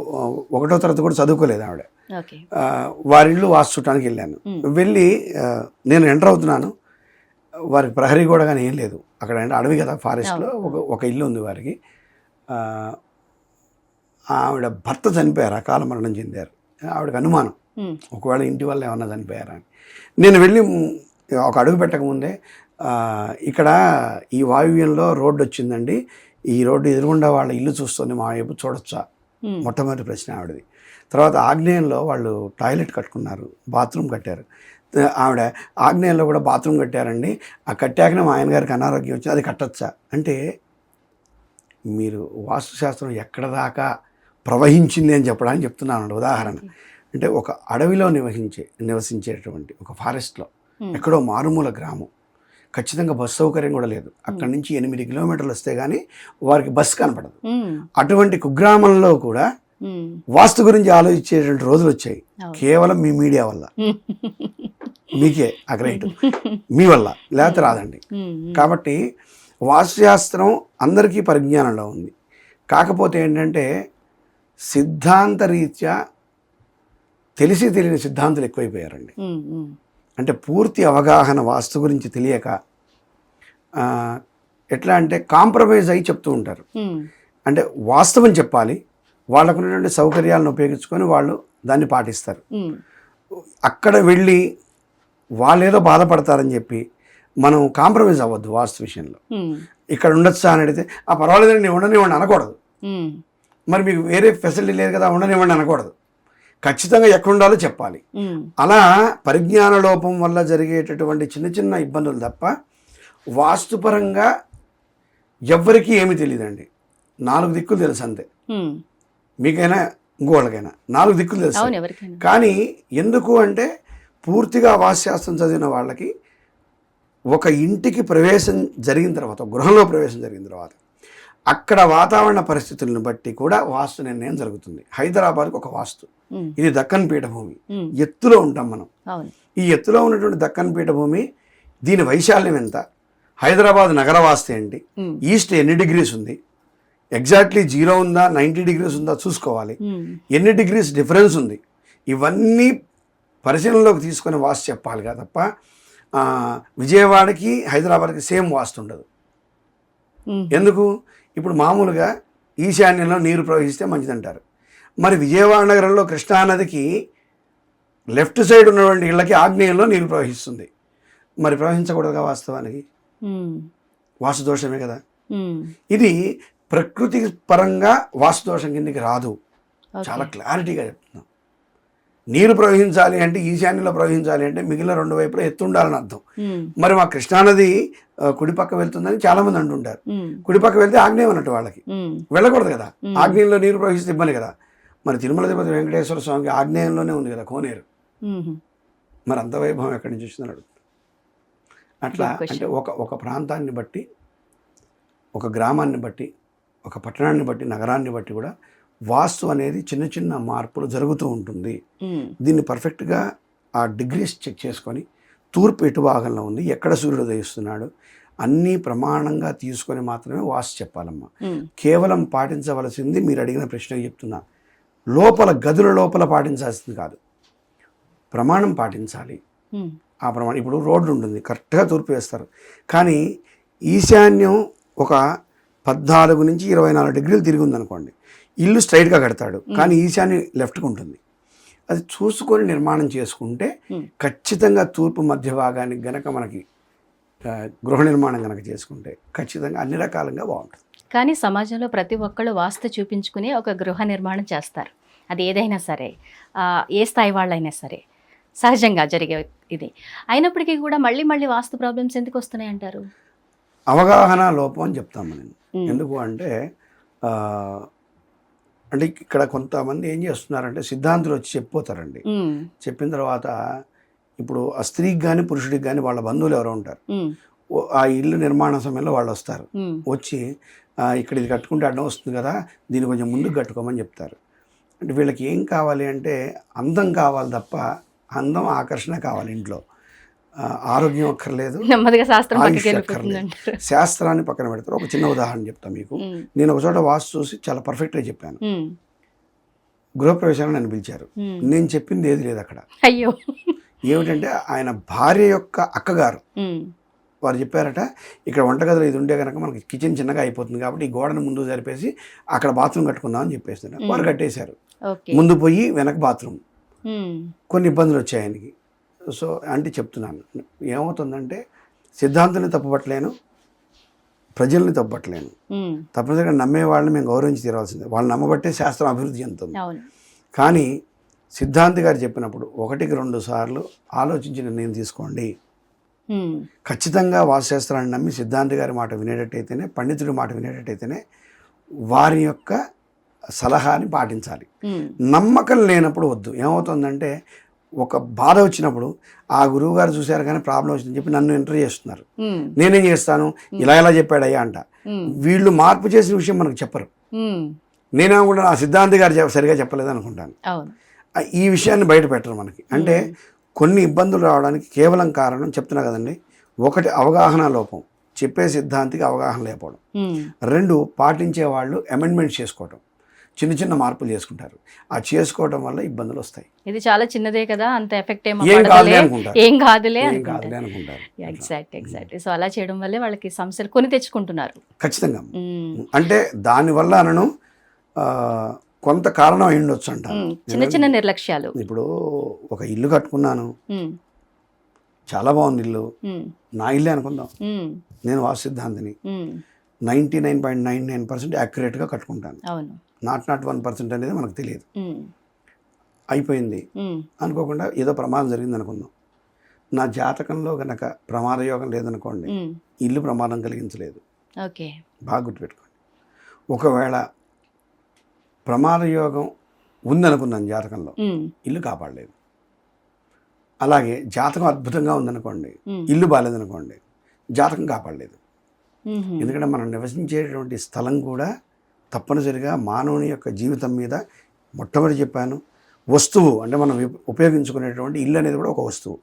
1వ తరగతి కూడా చదువుకోలేదు ఆవిడ. వారిళ్ళు వాస్తు చూడటానికి వెళ్ళాను. వెళ్ళి నేను ఎంటర్ అవుతున్నాను, వారికి ప్రహరీ కూడా కానీ ఏం లేదు అక్కడ. అంటే అడవి కదా, ఫారెస్ట్లో ఒక ఇల్లు ఉంది వారికి. ఆవిడ భర్త చనిపోయారు, అకాల మరణం చెందారు. ఆవిడకి అనుమానం ఒకవేళ ఇంటి వల్ల ఏమన్నా చనిపోయారా అని. నేను వెళ్ళి ఒక అడుగు పెట్టకముందే ఇక్కడ ఈ వాయువ్యంలో రోడ్డు వచ్చిందండి, ఈ రోడ్డు ఎదురుగుండా వాళ్ళ ఇల్లు చూస్తుంది, మా వైపు చూడొచ్చా? మొట్టమొదటి ప్రశ్న ఆవిడది. తర్వాత ఆగ్నేయంలో వాళ్ళు టాయిలెట్ కట్టుకున్నారు, బాత్రూమ్ కట్టారు. ఆవిడ ఆగ్నేయంలో కూడా బాత్రూమ్ కట్టారండి, ఆ కట్టాకనే మా ఆయన గారికి అనారోగ్యం వచ్చింది, అది కట్టొచ్చా అంటే, మీరు వాస్తుశాస్త్రం ఎక్కడ దాకా ప్రవహించింది అని చెప్పడానికి చెప్తున్నాను ఉదాహరణ. అంటే ఒక అడవిలో నివసించేటువంటి ఒక ఫారెస్ట్లో ఎక్కడో మారుమూల గ్రామం, ఖచ్చితంగా బస్సు సౌకర్యం కూడా లేదు. అక్కడి నుంచి 8 కిలోమీటర్లు వస్తే కానీ వారికి బస్సు కనపడదు. అటువంటి కుగ్రామంలో కూడా వాస్తు గురించి ఆలోచించేటువంటి రోజులు వచ్చాయి, కేవలం మీ మీడియా వల్ల. మీకే ఆ గ్రేట్, మీ వల్ల, లేకపోతే రాదండి. కాబట్టి వాస్తుశాస్త్రం అందరికీ పరిజ్ఞానంలో ఉంది. కాకపోతే ఏంటంటే సిద్ధాంత రీత్యా తెలియని సిద్ధాంతులు ఎక్కువైపోయారండి. అంటే పూర్తి అవగాహన వాస్తు గురించి తెలియక ఎట్లా అంటే కాంప్రమైజ్ అయ్యి చెప్తూ ఉంటారు. అంటే వాస్తవం చెప్పాలి, వాళ్ళకు ఉన్నటువంటి సౌకర్యాలను ఉపయోగించుకొని వాళ్ళు దాన్ని పాటిస్తారు. అక్కడ వెళ్ళి వాళ్ళు ఏదో బాధపడతారని చెప్పి మనం కాంప్రమైజ్ అవ్వద్దు వాస్తు విషయంలో. ఇక్కడ ఉండొచ్చా అని అడిగితే పర్వాలేదండి ఉండనివ్వండి అనకూడదు. మరి మీకు వేరే ఫెసిలిటీ లేదు కదా ఉండనివ్వండి అనకూడదు. ఖచ్చితంగా ఎక్కడ ఉండాలో చెప్పాలి. అలా పరిజ్ఞాన లోపం వల్ల జరిగేటటువంటి చిన్న చిన్న ఇబ్బందులు తప్ప వాస్తుపరంగా ఎవ్వరికీ ఏమీ తెలియదండి. 4 దిక్కులు తెలుసు అంతే, మీకైనా ఇంకోళ్ళకైనా 4 దిక్కులు తెలుసు. కానీ ఎందుకు అంటే పూర్తిగా వాస్తుశాస్త్రం చదివిన వాళ్ళకి ఒక ఇంటికి ప్రవేశం జరిగిన తర్వాత, గృహంలో ప్రవేశం జరిగిన తర్వాత అక్కడ వాతావరణ పరిస్థితులను బట్టి కూడా వాస్తు నిర్ణయం జరుగుతుంది. హైదరాబాద్కి ఒక వాస్తు, ఇది దక్కన్ పీఠభూమి, ఎత్తులో ఉంటాం మనం. ఈ ఎత్తులో ఉన్నటువంటి దక్కన్ పీఠభూమి, దీని వైశాల్యం ఎంత, హైదరాబాద్ నగర వాస్తు ఏంటి, ఈస్ట్ ఎన్ని డిగ్రీస్ ఉంది, ఎగ్జాక్ట్లీ 0 ఉందా 90 డిగ్రీస్ ఉందా చూసుకోవాలి, ఎన్ని డిగ్రీస్ డిఫరెన్స్ ఉంది, ఇవన్నీ పరిశీలనలోకి తీసుకొని వాస్తు చెప్పాలిగా తప్ప విజయవాడకి హైదరాబాద్కి సేమ్ వాస్తు ఉండదు. ఎందుకు? ఇప్పుడు మామూలుగా ఈశాన్యంలో నీరు ప్రవహిస్తే మంచిదంటారు. మరి విజయవాడ నగరంలో కృష్ణానదికి లెఫ్ట్ సైడ్ ఉన్నటువంటి ఇళ్ళకి ఆగ్నేయంలో నీరు ప్రవహిస్తుంది. మరి ప్రవహించకూడదుగా వాస్తవానికి, వాస్తు దోషమే కదా. ఇది ప్రకృతి పరంగా వాస్తు దోషం కిందకి రాదు. చాలా క్లారిటీగా చెప్తున్నాం. నీరు ప్రవహించాలి అంటే ఈశాన్యంలో ప్రవహించాలి అంటే మిగిలిన రెండు వైపులా ఎత్తు ఉండాలని అర్థం. మరి మా కృష్ణానది కుడిపక్క వెళ్తుందని చాలా మంది అంటుంటారు. కుడిపక్క వెళ్తే ఆగ్నేయం అన్నట్టు వాళ్ళకి వెళ్ళకూడదు కదా, ఆగ్నేయంలో నీరు ప్రవహిస్తే ఇబ్బంది కదా. మరి తిరుమల తిరుపతి వెంకటేశ్వర స్వామికి ఆగ్నేయంలోనే ఉంది కదా కోనేరు, మరి అంత వైభవం ఎక్కడి నుంచి వచ్చిందని అడుగుతుంది. అట్లా అంటే ఒక ప్రాంతాన్ని బట్టి, ఒక గ్రామాన్ని బట్టి, ఒక పట్టణాన్ని బట్టి, నగరాన్ని బట్టి కూడా వాస్తు అనేది చిన్న చిన్న మార్పులు జరుగుతూ ఉంటుంది. దీన్ని పర్ఫెక్ట్గా ఆ డిగ్రీస్ చెక్ చేసుకొని తూర్పు ఎటు భాగంలో ఉంది, ఎక్కడ సూర్యుడు ఉదయిస్తున్నాడు అన్నీ ప్రమాణంగా తీసుకొని మాత్రమే వాస్తు చెప్పాలమ్మా. కేవలం పాటించవలసింది మీరు అడిగిన ప్రశ్నకు చెప్తున్నా, లోపల గదుల లోపల పాటించాల్సింది కాదు, ప్రమాణం పాటించాలి. ఆ ప్రమాణం ఇప్పుడు రోడ్డు ఉంటుంది, కరెక్ట్గా తూర్పు వేస్తారు, కానీ ఈశాన్యం ఒక 14 నుంచి 24 డిగ్రీలు తిరిగి ఉందనుకోండి, ఇల్లు స్ట్రైట్గా కడతాడు, కానీ ఈశాన్యం లెఫ్ట్కి ఉంటుంది. అది చూసుకొని నిర్మాణం చేసుకుంటే ఖచ్చితంగా తూర్పు మధ్య భాగానికి గనక మనకి గృహ నిర్మాణం కనుక చేసుకుంటే ఖచ్చితంగా అన్ని రకాలుగా బాగుంటుంది. కానీ సమాజంలో ప్రతి ఒక్కళ్ళు వాస్తు చూపించుకుని ఒక గృహ నిర్మాణం చేస్తారు. అది ఏదైనా సరే, ఏ స్థాయి వాళ్ళైనా సరే, సహజంగా జరిగే ఇది. అయినప్పటికీ కూడా మళ్ళీ మళ్ళీ వాస్తు ప్రాబ్లమ్స్ ఎందుకు వస్తున్నాయి అంటారు? అవగాహన లోపం అని చెప్తాము నేను. ఎందుకు అంటే అంటే ఇక్కడ కొంతమంది ఏం చేస్తున్నారంటే సిద్ధాంతులు వచ్చి చెప్పిపోతారండి. చెప్పిన తర్వాత ఇప్పుడు ఆ స్త్రీకి కానీ పురుషుడికి కానీ వాళ్ళ బంధువులు ఎవరో ఉంటారు, ఆ ఇల్లు నిర్మాణ సమయంలో వాళ్ళు వస్తారు, వచ్చి ఇక్కడ ఇది కట్టుకుంటే అడ్డం వస్తుంది కదా, దీన్ని కొంచెం ముందుకు కట్టుకోమని చెప్తారు. అంటే వీళ్ళకి ఏం కావాలి అంటే అందం కావాలి తప్ప, అందం ఆకర్షణ కావాలి, ఇంట్లో ఆరోగ్యం అక్కర్లేదు, ఆయుష్ అక్కర్లేదు. శాస్త్రాన్ని పక్కన పెడతారు. ఒక చిన్న ఉదాహరణ చెప్తాను మీకు. నేను ఒక చోట వాస్తు చూసి చాలా పర్ఫెక్ట్గా చెప్పాను. గృహప్రవేశాన్ని నన్ను పిలిచారు, నేను చెప్పింది ఏది లేదు అక్కడ. అయ్యో, ఏమిటంటే ఆయన భార్య యొక్క అక్కగారు వారు చెప్పారట, ఇక్కడ వంటగదిలో ఇది ఉండే కనుక మనకి కిచెన్ చిన్నగా అయిపోతుంది కాబట్టి ఈ గోడను ముందు జరిపేసి అక్కడ బాత్రూమ్ కట్టుకుందామని చెప్పేస్తున్నారు. వారు కట్టేశారు, ముందు పోయి వెనక బాత్రూమ్. కొన్ని ఇబ్బందులు వచ్చాయి ఆయనకి. సో అంటే చెప్తున్నాను, ఏమవుతుందంటే సిద్ధాంతాన్ని తప్పుపట్టలేను, ప్రజల్ని తప్పుపట్టలేను. తప్పనిసరిగా నమ్మే వాళ్ళని మేము గౌరవించి తీరాల్సిందే, వాళ్ళు నమ్మబట్టే శాస్త్రం అభివృద్ధి చెందుతుంది. కానీ సిద్ధాంతి గారు చెప్పినప్పుడు 1-2 సార్లు ఆలోచించి నిర్ణయం తీసుకోండి. ఖచ్చితంగా వాస్తుశాస్త్రాన్ని నమ్మి సిద్ధాంతి గారి మాట వినేటట్టయితేనే, పండితుడి మాట వినేటట్టయితేనే వారి యొక్క సలహాని పాటించాలి. నమ్మకం లేనప్పుడు వద్దు. ఏమవుతుందంటే ఒక బాధ వచ్చినప్పుడు ఆ గురువు గారు చూశారు కానీ ప్రాబ్లం వచ్చిందని చెప్పి నన్ను ఇంటర్వ్యూ చేస్తున్నారు, నేనేం చేస్తాను, ఇలా ఎలా చెప్పాడయ్యా అంట. వీళ్ళు మార్పు చేసిన విషయం మనకు చెప్పరు. నేనేమనుకుంటాను, ఆ సిద్ధాంతి గారు సరిగా చెప్పలేదు అనుకుంటాను. ఈ విషయాన్ని బయట పెట్టరు మనకి. అంటే కొన్ని ఇబ్బందులు రావడానికి కేవలం కారణం చెప్తున్నా కదండి, 1 అవగాహన లోపం, చెప్పే సిద్ధాంతికి అవగాహన లేకపోవడం. 2 పాటించే వాళ్ళు అమెండ్మెంట్స్ చేసుకోవటం, చిన్న చిన్న మార్పులు చేసుకుంటారు. ఆ చేసుకోవడం వల్ల ఇబ్బందులు వస్తాయి. ఇది చాలా చిన్నదే కదా, అంత ఎఫెక్ట్ ఏం కాదులే అనుకుంటారు. ఎగ్జాక్ట్. సో అలా చేయడం వల్లే వాళ్ళకి సమస్యలు కొని తెచ్చుకుంటున్నారు. ఖచ్చితంగా. అంటే దానివల్ల అనను కొంత కారణం అయి ఉండొచ్చు అంట. చిన్న చిన్న నిర్లక్ష్యాలు. ఇప్పుడు ఒక ఇల్లు కట్టుకున్నాను, చాలా బాగుంది ఇల్లు, నా ఇల్లే అనుకుందాం, నేను వాస్తు సిద్ధాంతిని, 99.99% యాక్యురేట్గా కట్టుకుంటాను. నాట్ 1% అనేది మనకు తెలియదు. అయిపోయింది అనుకోకుండా ఏదో ప్రమాదం జరిగింది అనుకుందాం. నా జాతకంలో కనుక ప్రమాద యోగం లేదనుకోండి, ఇల్లు ప్రమాదం కలిగించలేదు. బాగా గుర్తుపెట్టుకోండి. ఒకవేళ ప్రమాద యోగం ఉందనుకున్నాను జాతకంలో, ఇల్లు కాపాడలేదు. అలాగే జాతకం అద్భుతంగా ఉందనుకోండి, ఇల్లు బాగాలేదనుకోండి, జాతకం కాపాడలేదు. ఎందుకంటే మనం నివసించేటువంటి స్థలం కూడా తప్పనిసరిగా మానవుని యొక్క జీవితం మీద, మొట్టమొదటి చెప్పాను, వస్తువు అంటే మనం ఉపయోగించుకునేటువంటి ఇల్లు అనేది కూడా ఒక వస్తువు.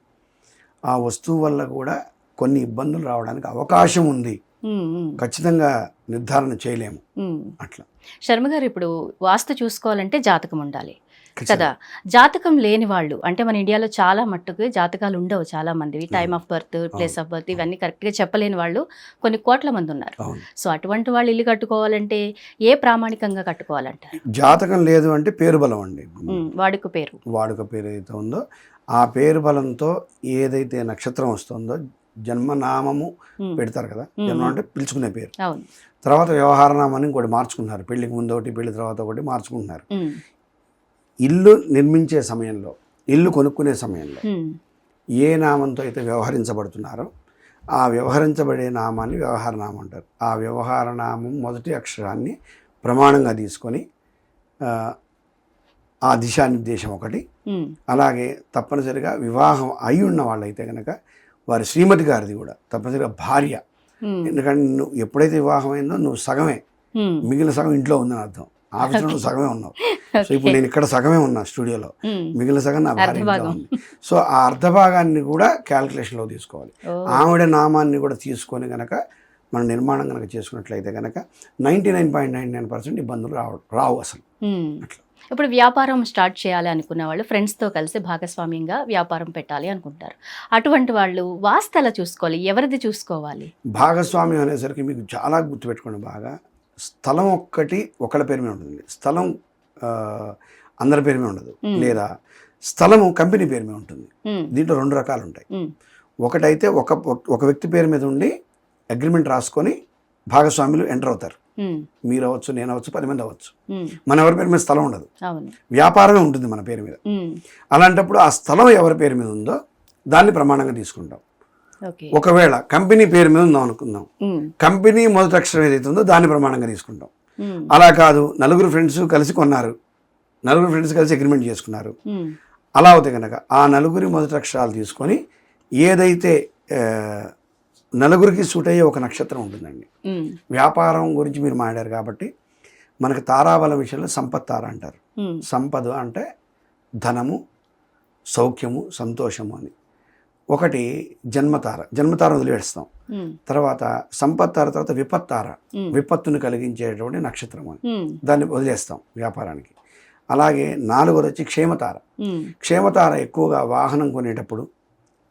ఆ వస్తువు వల్ల కూడా కొన్ని ఇబ్బందులు రావడానికి అవకాశం ఉంది. ఖచ్చితంగా నిర్ధారణ చేయలేము. అట్లా శర్మ గారు, ఇప్పుడు వాస్తు చూసుకోవాలంటే జాతకం ఉండాలి కదా. జాతకం లేని వాళ్ళు అంటే మన ఇండియాలో చాలా మట్టుకు జాతకాలు ఉండవు. చాలా మంది time of birth, place of birth ఇవన్నీ కరెక్ట్గా చెప్పలేని వాళ్ళు కొన్ని కోట్ల మంది ఉన్నారు. సో అటువంటి వాళ్ళు ఇల్లు కట్టుకోవాలంటే ఏ ప్రామాణికంగా కట్టుకోవాలంటారు? జాతకం లేదు అంటే పేరు బలం అండి. వాడుక పేరు ఏదైతే ఉందో ఆ పేరు బలంతో ఏదైతే నక్షత్రం వస్తుందో జన్మనామము పెడతారు కదా, జన్మ అంటే పిలుచుకునే పేరు. అవును. తర్వాత వ్యవహారనామాన్ని ఇంకోటి మార్చుకున్నారు, పెళ్లికి ముందు ఒకటి పెళ్లి తర్వాత ఒకటి మార్చుకుంటున్నారు. ఇల్లు నిర్మించే సమయంలో, ఇల్లు కొనుక్కునే సమయంలో ఏ నామంతో అయితే వ్యవహరించబడుతున్నారో ఆ వ్యవహరించబడే నామాన్ని వ్యవహారనామం అంటారు. ఆ వ్యవహారనామం మొదటి అక్షరాన్ని ప్రమాణంగా తీసుకొని ఆ దిశానిర్దేశం ఒకటి. అలాగే తప్పనిసరిగా వివాహం అయి ఉన్న వాళ్ళైతే కనుక వారి శ్రీమతి గారిది కూడా తప్పనిసరిగా భార్య. ఎందుకంటే నువ్వు ఎప్పుడైతే వివాహం అయిందో నువ్వు సగమే, మిగిలిన సగం ఇంట్లో ఉందని అర్థం. ఆఫీస్లో నువ్వు సగమే ఉన్నావు. సో ఇప్పుడు నేను ఇక్కడ సగమే ఉన్నా స్టూడియోలో, మిగిలిన సగం నా భార్య ఇంట్లో ఉంది. సో ఆ అర్ధభాగాన్ని కూడా క్యాల్కులేషన్లో తీసుకోవాలి. ఆవిడ నామాన్ని కూడా తీసుకొని కనుక మన నిర్మాణం కనుక చేసుకున్నట్లయితే కనుక 99.99% ఇబ్బందులు రావు అసలు. అట్లా ఇప్పుడు వ్యాపారం స్టార్ట్ చేయాలి అనుకున్న వాళ్ళు ఫ్రెండ్స్తో కలిసి భాగస్వామ్యంగా వ్యాపారం పెట్టాలి అనుకుంటారు. అటువంటి వాళ్ళు వాస్తు ఎలా చూసుకోవాలి, ఎవరిది చూసుకోవాలి? భాగస్వామ్యం అనేసరికి మీకు చాలా గుర్తుపెట్టుకోండి బాగా. స్థలం ఒక్కటి ఒకళ్ళ పేరు మీద ఉంటుంది, స్థలం అందరి పేరు మీద ఉండదు, లేదా స్థలము కంపెనీ పేరు మీద ఉంటుంది. దీంట్లో 2 రకాలు ఉంటాయి. ఒకటైతే ఒక వ్యక్తి పేరు మీద ఉండి అగ్రిమెంట్ రాసుకొని భాగస్వాములు ఎంటర్ అవుతారు. మీరు అవ్వచ్చు, నేను అవ్వచ్చు, 10 మంది అవ్వచ్చు. మన ఎవరి పేరు మీద స్థలం ఉండదు, వ్యాపారమే ఉంటుంది మన పేరు మీద. అలాంటప్పుడు ఆ స్థలం ఎవరి పేరు మీద ఉందో దాన్ని ప్రమాణంగా తీసుకుంటాం. ఒకవేళ కంపెనీ పేరు మీద ఉందాం అనుకుందాం, కంపెనీ మొదటి అక్షరం ఏదైతే ఉందో దాన్ని ప్రమాణంగా తీసుకుంటాం. అలా కాదు, నలుగురు ఫ్రెండ్స్ కలిసి కొన్నారు, నలుగురు ఫ్రెండ్స్ కలిసి అగ్రిమెంట్ చేసుకున్నారు, అలా అవుతే కనుక ఆ నలుగురి మొదటి అక్షరాలు తీసుకొని ఏదైతే నలుగురికి సూట్ అయ్యే ఒక నక్షత్రం ఉంటుందండి. వ్యాపారం గురించి మీరు మాట్లాడారు కాబట్టి మనకు తారాబలం విషయంలో సంపత్ తార అంటారు. సంపద అంటే ధనము, సౌఖ్యము, సంతోషము అని. ఒకటి జన్మతార, జన్మతార వదిలివేస్తాం. తర్వాత సంపత్ తార, తర్వాత విపత్తార, విపత్తును కలిగించేటువంటి నక్షత్రం అని, దాన్ని వదిలేస్తాం వ్యాపారానికి. అలాగే 4వది వచ్చి క్షేమతార. క్షేమతార ఎక్కువగా వాహనం కొనేటప్పుడు,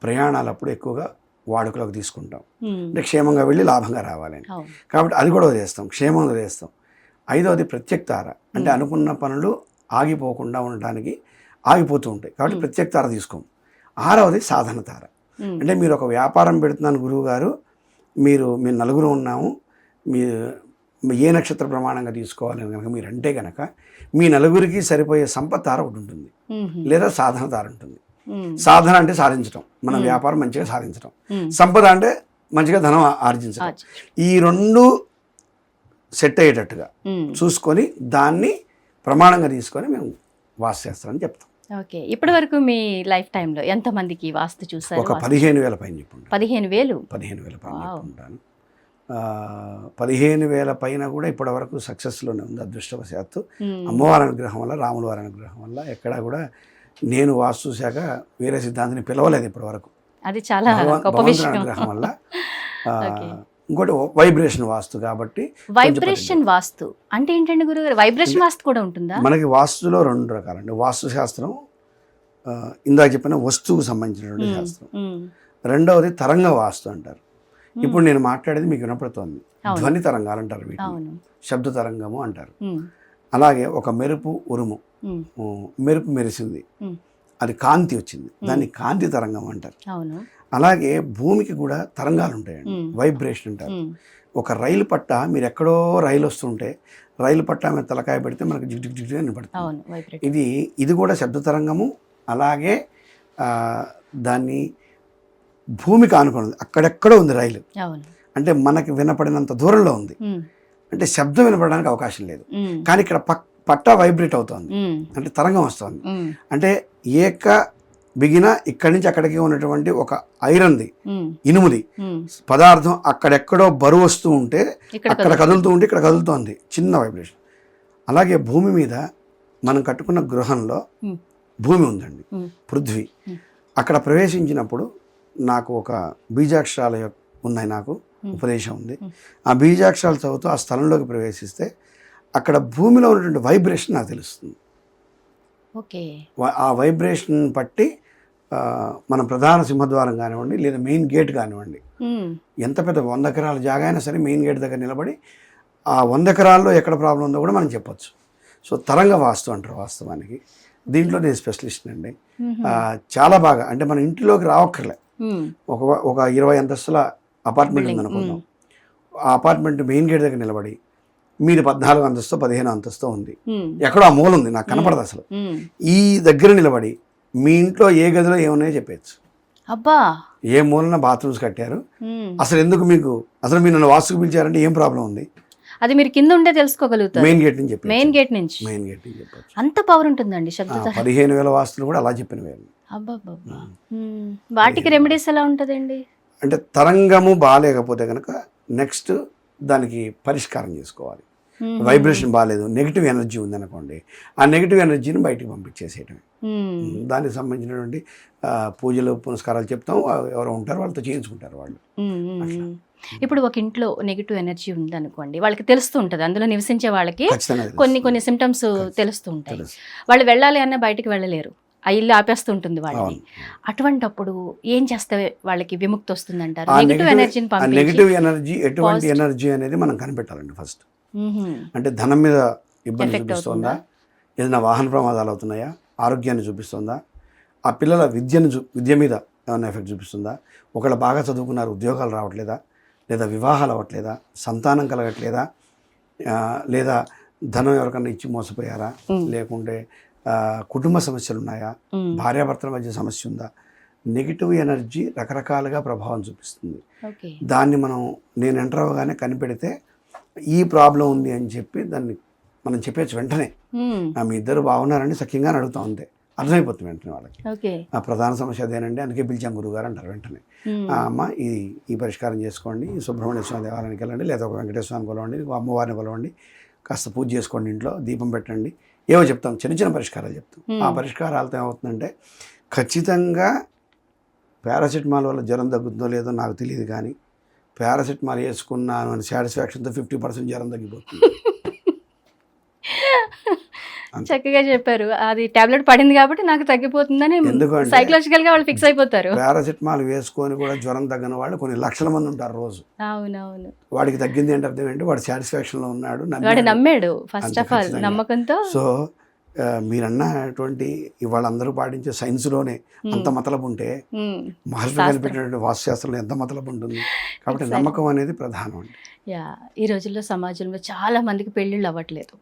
ప్రయాణాలప్పుడు ఎక్కువగా వాడుకలోకి తీసుకుంటాం. అంటే క్షేమంగా వెళ్ళి లాభంగా రావాలని. కాబట్టి అది కూడా వదిలేస్తాం, క్షేమం వదిలేస్తాం. 5వది ప్రత్యక్తార, అంటే అనుకున్న పనులు ఆగిపోకుండా ఉండటానికి ఆగిపోతూ ఉంటాయి కాబట్టి ప్రత్యక్తార తీసుకోం. 6వది సాధన తార. అంటే మీరు ఒక వ్యాపారం పెడుతున్నాను గురువు గారు, మీరు నలుగురు ఉన్నాము, మీరు ఏ నక్షత్ర ప్రమాణంగా తీసుకోవాలని కనుక మీరు అంటే కనుక మీ నలుగురికి సరిపోయే సంపత్ తార ఒకటి ఉంటుంది, లేదా సాధన తార ఉంటుంది. సాధన అంటే సాధించడం, మన వ్యాపారం మంచిగా సాధించడం. సంపద అంటే మంచిగా ధనం ఆర్జించడం. ఈ 2 సెట్ అయ్యేటట్టుగా చూసుకొని దాన్ని ప్రమాణంగా తీసుకొని మేము వాస్తు చేస్తామని చెప్తాం. ఓకే, ఇప్పటి వరకు మీ లైఫ్ టైంలో ఎంతమందికి వాస్తు చూసారు? ఒక 15,000 పైన చెప్పుంటాను. 15,000 పైన చెప్పుంటాను. 15,000 పైన కూడా ఇప్పటి వరకు సక్సెస్లోనే ఉంది అదృష్టవశాత్తు. అమ్మవారి అనుగ్రహం వల్ల, రాముల వారి అనుగ్రహం వల్ల ఎక్కడా కూడా నేను వాస్తు శాఖ వేరే సిద్ధాంతిని పిలవలేదు ఇప్పటి వరకు. అది చాలా గొప్ప విషయం. అనుగ్రహం వల్ల. ఇంకోటి వైబ్రేషన్ వాస్తు కాబట్టి. వైబ్రేషన్ వాస్తు అంటే ఏంటండి గురుగారు? వైబ్రేషన్ వాస్తు కూడా ఉంటుందా? మనకి వాస్తులో 2 రకాలండి. వాస్తు శాస్త్రం ఇందాక చెప్పిన వస్తువుకు సంబంధించినటువంటి శాస్త్రం. 2వది తరంగ వాస్తు అంటారు. ఇప్పుడు నేను మాట్లాడేది మీకు వినపడుతోంది, ధ్వని తరంగాలు అంటారు వీటిని, శబ్ద తరంగము అంటారు. అలాగే ఒక మెరుపు, ఉరుము, మెరుపు మెరిసింది, అది కాంతి వచ్చింది, దాన్ని కాంతి తరంగం అంటారు. అలాగే భూమికి కూడా తరంగాలు ఉంటాయండి, వైబ్రేషన్ అంటారు. ఒక రైలు పట్ట, మీరు ఎక్కడో రైలు వస్తుంటే రైలు పట్ట మీద తలకాయ పెడితే మనకు జిగ్ జిగ్ జిగ్ అని పడుతుంది. ఇది కూడా శబ్ద తరంగము. అలాగే దాన్ని భూమికి ఆనుకున్నది, అక్కడెక్కడో ఉంది రైలు, అంటే మనకి వినపడినంత దూరంలో ఉంది, అంటే శబ్దం వినపడడానికి అవకాశం లేదు. కానీ ఇక్కడ పట్ట వైబ్రేట్ అవుతుంది, అంటే తరంగం వస్తుంది. అంటే బిగిన ఇక్కడి నుంచి అక్కడికి ఉన్నటువంటి ఒక ఐరన్ది, ఇనుముది పదార్థం అక్కడెక్కడో బరువు వస్తూ ఉంటే అక్కడ కదులుతూ ఉంటే ఇక్కడ కదులుతోంది, చిన్న వైబ్రేషన్. అలాగే భూమి మీద మనం కట్టుకున్న గృహంలో భూమి ఉందండి, పృథ్వీ. అక్కడ ప్రవేశించినప్పుడు నాకు ఒక బీజాక్షరాల ఉన్నాయి, నాకు ఉపదేశం ఉంది. ఆ బీజాక్షరాలు చదువుతూ ఆ స్థలంలోకి ప్రవేశిస్తే అక్కడ భూమిలో ఉన్నటువంటి వైబ్రేషన్ నాకు తెలుస్తుంది. ఆ వైబ్రేషన్ బట్టి మన ప్రధాన సింహద్వారం కానివ్వండి, లేదా మెయిన్ గేట్ కానివ్వండి, ఎంత పెద్ద 100 ఎకరాల జాగా అయినా సరే మెయిన్ గేట్ దగ్గర నిలబడి ఆ 100 ఎకరాల్లో ఎక్కడ ప్రాబ్లం ఉందో కూడా మనం చెప్పొచ్చు. సో తరంగ వాస్తు అంటారు వాస్తవానికి. దీంట్లో నేను స్పెషలిస్ట్ అండి. చాలా బాగా, అంటే మన ఇంటిలోకి రావక్కర్లే, ఒక 20 అంతస్తుల అపార్ట్మెంట్ ఉందనుకుందాం. ఆ అపార్ట్మెంట్ మెయిన్ గేట్ దగ్గర నిలబడి మీరు 14 అంతస్తు 15 అంతస్తు ఉంది, ఎక్కడో ఆ మూల ఉంది, నాకు కనపడదు అసలు. ఈ దగ్గర నిలబడి మీ ఇంట్లో ఏ గదిలో ఏమున్నాయో చెప్పచ్చు. అబ్బా, ఏ మూలన బాత్రూమ్స్ కట్టారు, అసలు ఎందుకు మీకు, అసలు మీరు నన్ను వాస్తుకు పిలిచారంటే ఏం ప్రాబ్లం ఉంది, అది మీరు కింద ఉండే తెలుసుకోగలుగుతారు. మెయిన్ గేట్ నుంచి చెప్పి మెయిన్ గేట్ నుంచి చెప్పచ్చు. అంత పవర్ ఉంటుందండి శబ్ద. 15,000 వాస్తులు కూడా అలా చెప్పినవే. అబ్బా, వాటికి రెమెడీస్ ఎలా ఉంటుందండి? అంటే తరంగము బాగాలేకపోతే కనుక నెక్స్ట్ దానికి పరిష్కారం చేసుకోవాలి. వైబ్రేషన్ బాగాలేదు, నెగిటివ్ ఎనర్జీ ఉందనుకోండి, ఆ నెగిటివ్ ఎనర్జీని బయటికి పంపించేసేయటమే. దానికి సంబంధించినటువంటి పూజలు పునస్కారాలు చెప్తాం, ఎవరో ఉంటారు వాళ్ళతో చేయించుకుంటారు వాళ్ళు. ఇప్పుడు ఒక ఇంట్లో నెగిటివ్ ఎనర్జీ ఉందనుకోండి, వాళ్ళకి తెలుస్తూ ఉంటుంది, అందులో నివసించే వాళ్ళకి కొన్ని సిమ్టమ్స్ తెలుస్తూ ఉంటాయి. వాళ్ళు వెళ్ళాలి అన్న బయటికి వెళ్ళలేరు, ఆ ఇల్లు ఆపేస్తూ ఉంటుంది వాళ్ళని. అటువంటప్పుడు ఏం చేస్తే వాళ్ళకి విముక్తి వస్తుంది అంటారు? నెగిటివ్ ఎనర్జీని పంపించి. నెగిటివ్ ఎనర్జీ ఎటువంటి ఎనర్జీ అనేది మనం కనిపెట్టాలండి ఫస్ట్. అంటే ధనం మీద ఇబ్బంది చూపిస్తుందా, ఏదైనా వాహన ప్రమాదాలు అవుతున్నాయా, ఆరోగ్యాన్ని చూపిస్తుందా, ఆ పిల్లల విద్య మీద ఏమైనా ఎఫెక్ట్ చూపిస్తుందా, ఒకళ్ళు బాగా చదువుకున్నారు ఉద్యోగాలు రావట్లేదా, లేదా వివాహాలు అవ్వట్లేదా, సంతానం కలగట్లేదా, లేదా ధనం ఎవరికన్నా ఇచ్చి మోసపోయారా, లేకుంటే కుటుంబ సమస్యలు ఉన్నాయా, భార్యాభర్తల మధ్య సమస్య ఉందా. నెగిటివ్ ఎనర్జీ రకరకాలుగా ప్రభావం చూపిస్తుంది. దాన్ని నేను ఎంటర్ అవ్వగానే కనిపెడితే ఈ ప్రాబ్లం ఉంది అని చెప్పి దాన్ని మనం చెప్పేచ్చు వెంటనే. మీ ఇద్దరు బాగున్నారని సఖ్యంగా అడుగుతాం, అంతే, అర్థమైపోతుంది వెంటనే వాళ్ళకి. ఆ ప్రధాన సమస్య అదేనండి, అందుకే పిలిచాం గురుగారు అంటారు వెంటనే. అమ్మ ఈ పరిష్కారం చేసుకోండి, సుబ్రహ్మణ్య స్వామి దేవాలయానికి వెళ్ళండి, లేదా ఒక వెంకటేశ్వర స్వామిని కొలవండి, అమ్మవారిని కొలవండి, కాస్త పూజ చేసుకోండి, ఇంట్లో దీపం పెట్టండి, ఏవో చెప్తాం, చిన్న పరిష్కారాలు చెప్తాం. ఆ పరిష్కారాలతో ఏమవుతుందంటే ఖచ్చితంగా పారాసిటమాల్ వల్ల జ్వరం తగ్గుతుందో లేదో నాకు తెలియదు, కానీ పారాసిటమాల్ వేసుకున్నాను అని సాటిస్ఫాక్షన్తో 50% జ్వరం తగ్గిపోతుంది. చక్కగా చెప్పారు. అది టాబ్లెట్ పడింది కాబట్టి నాకు తగ్గిపోతుందని సైకలాజికల్ గా వాళ్ళు ఫిక్స్ అయిపోతారు. పారాసిటమాల్ వేసుకొని కూడా జ్వరం తగ్గని వాళ్ళు కొన్ని లక్షల మంది ఉంటారు రోజు. అవునవును. వాడికి తగ్గింది అంటే అర్థం ఏంటి, వాడు సాటిస్ఫాక్షన్ లో ఉన్నాడు, వాడు నమ్మాడు ఫస్ట్ ఆఫ్ ఆల్, నమ్మకంతో. సో మీరన్నటువంటి ఇవాళ అందరూ పాటించే సైన్స్ లోనే అంత మతలబు ఉంటే మహర్షులు కనిపెట్టినటువంటి వాస్తుశాస్త్రంలో ఎంత మతలబు ఉంటుంది. కాబట్టి నమ్మకం అనేది ప్రధానం అండి. ఈ రోజుల్లో సమాజంలో చాలా మందికి పెళ్ళిళ్ళు అవ్వట్లేదు,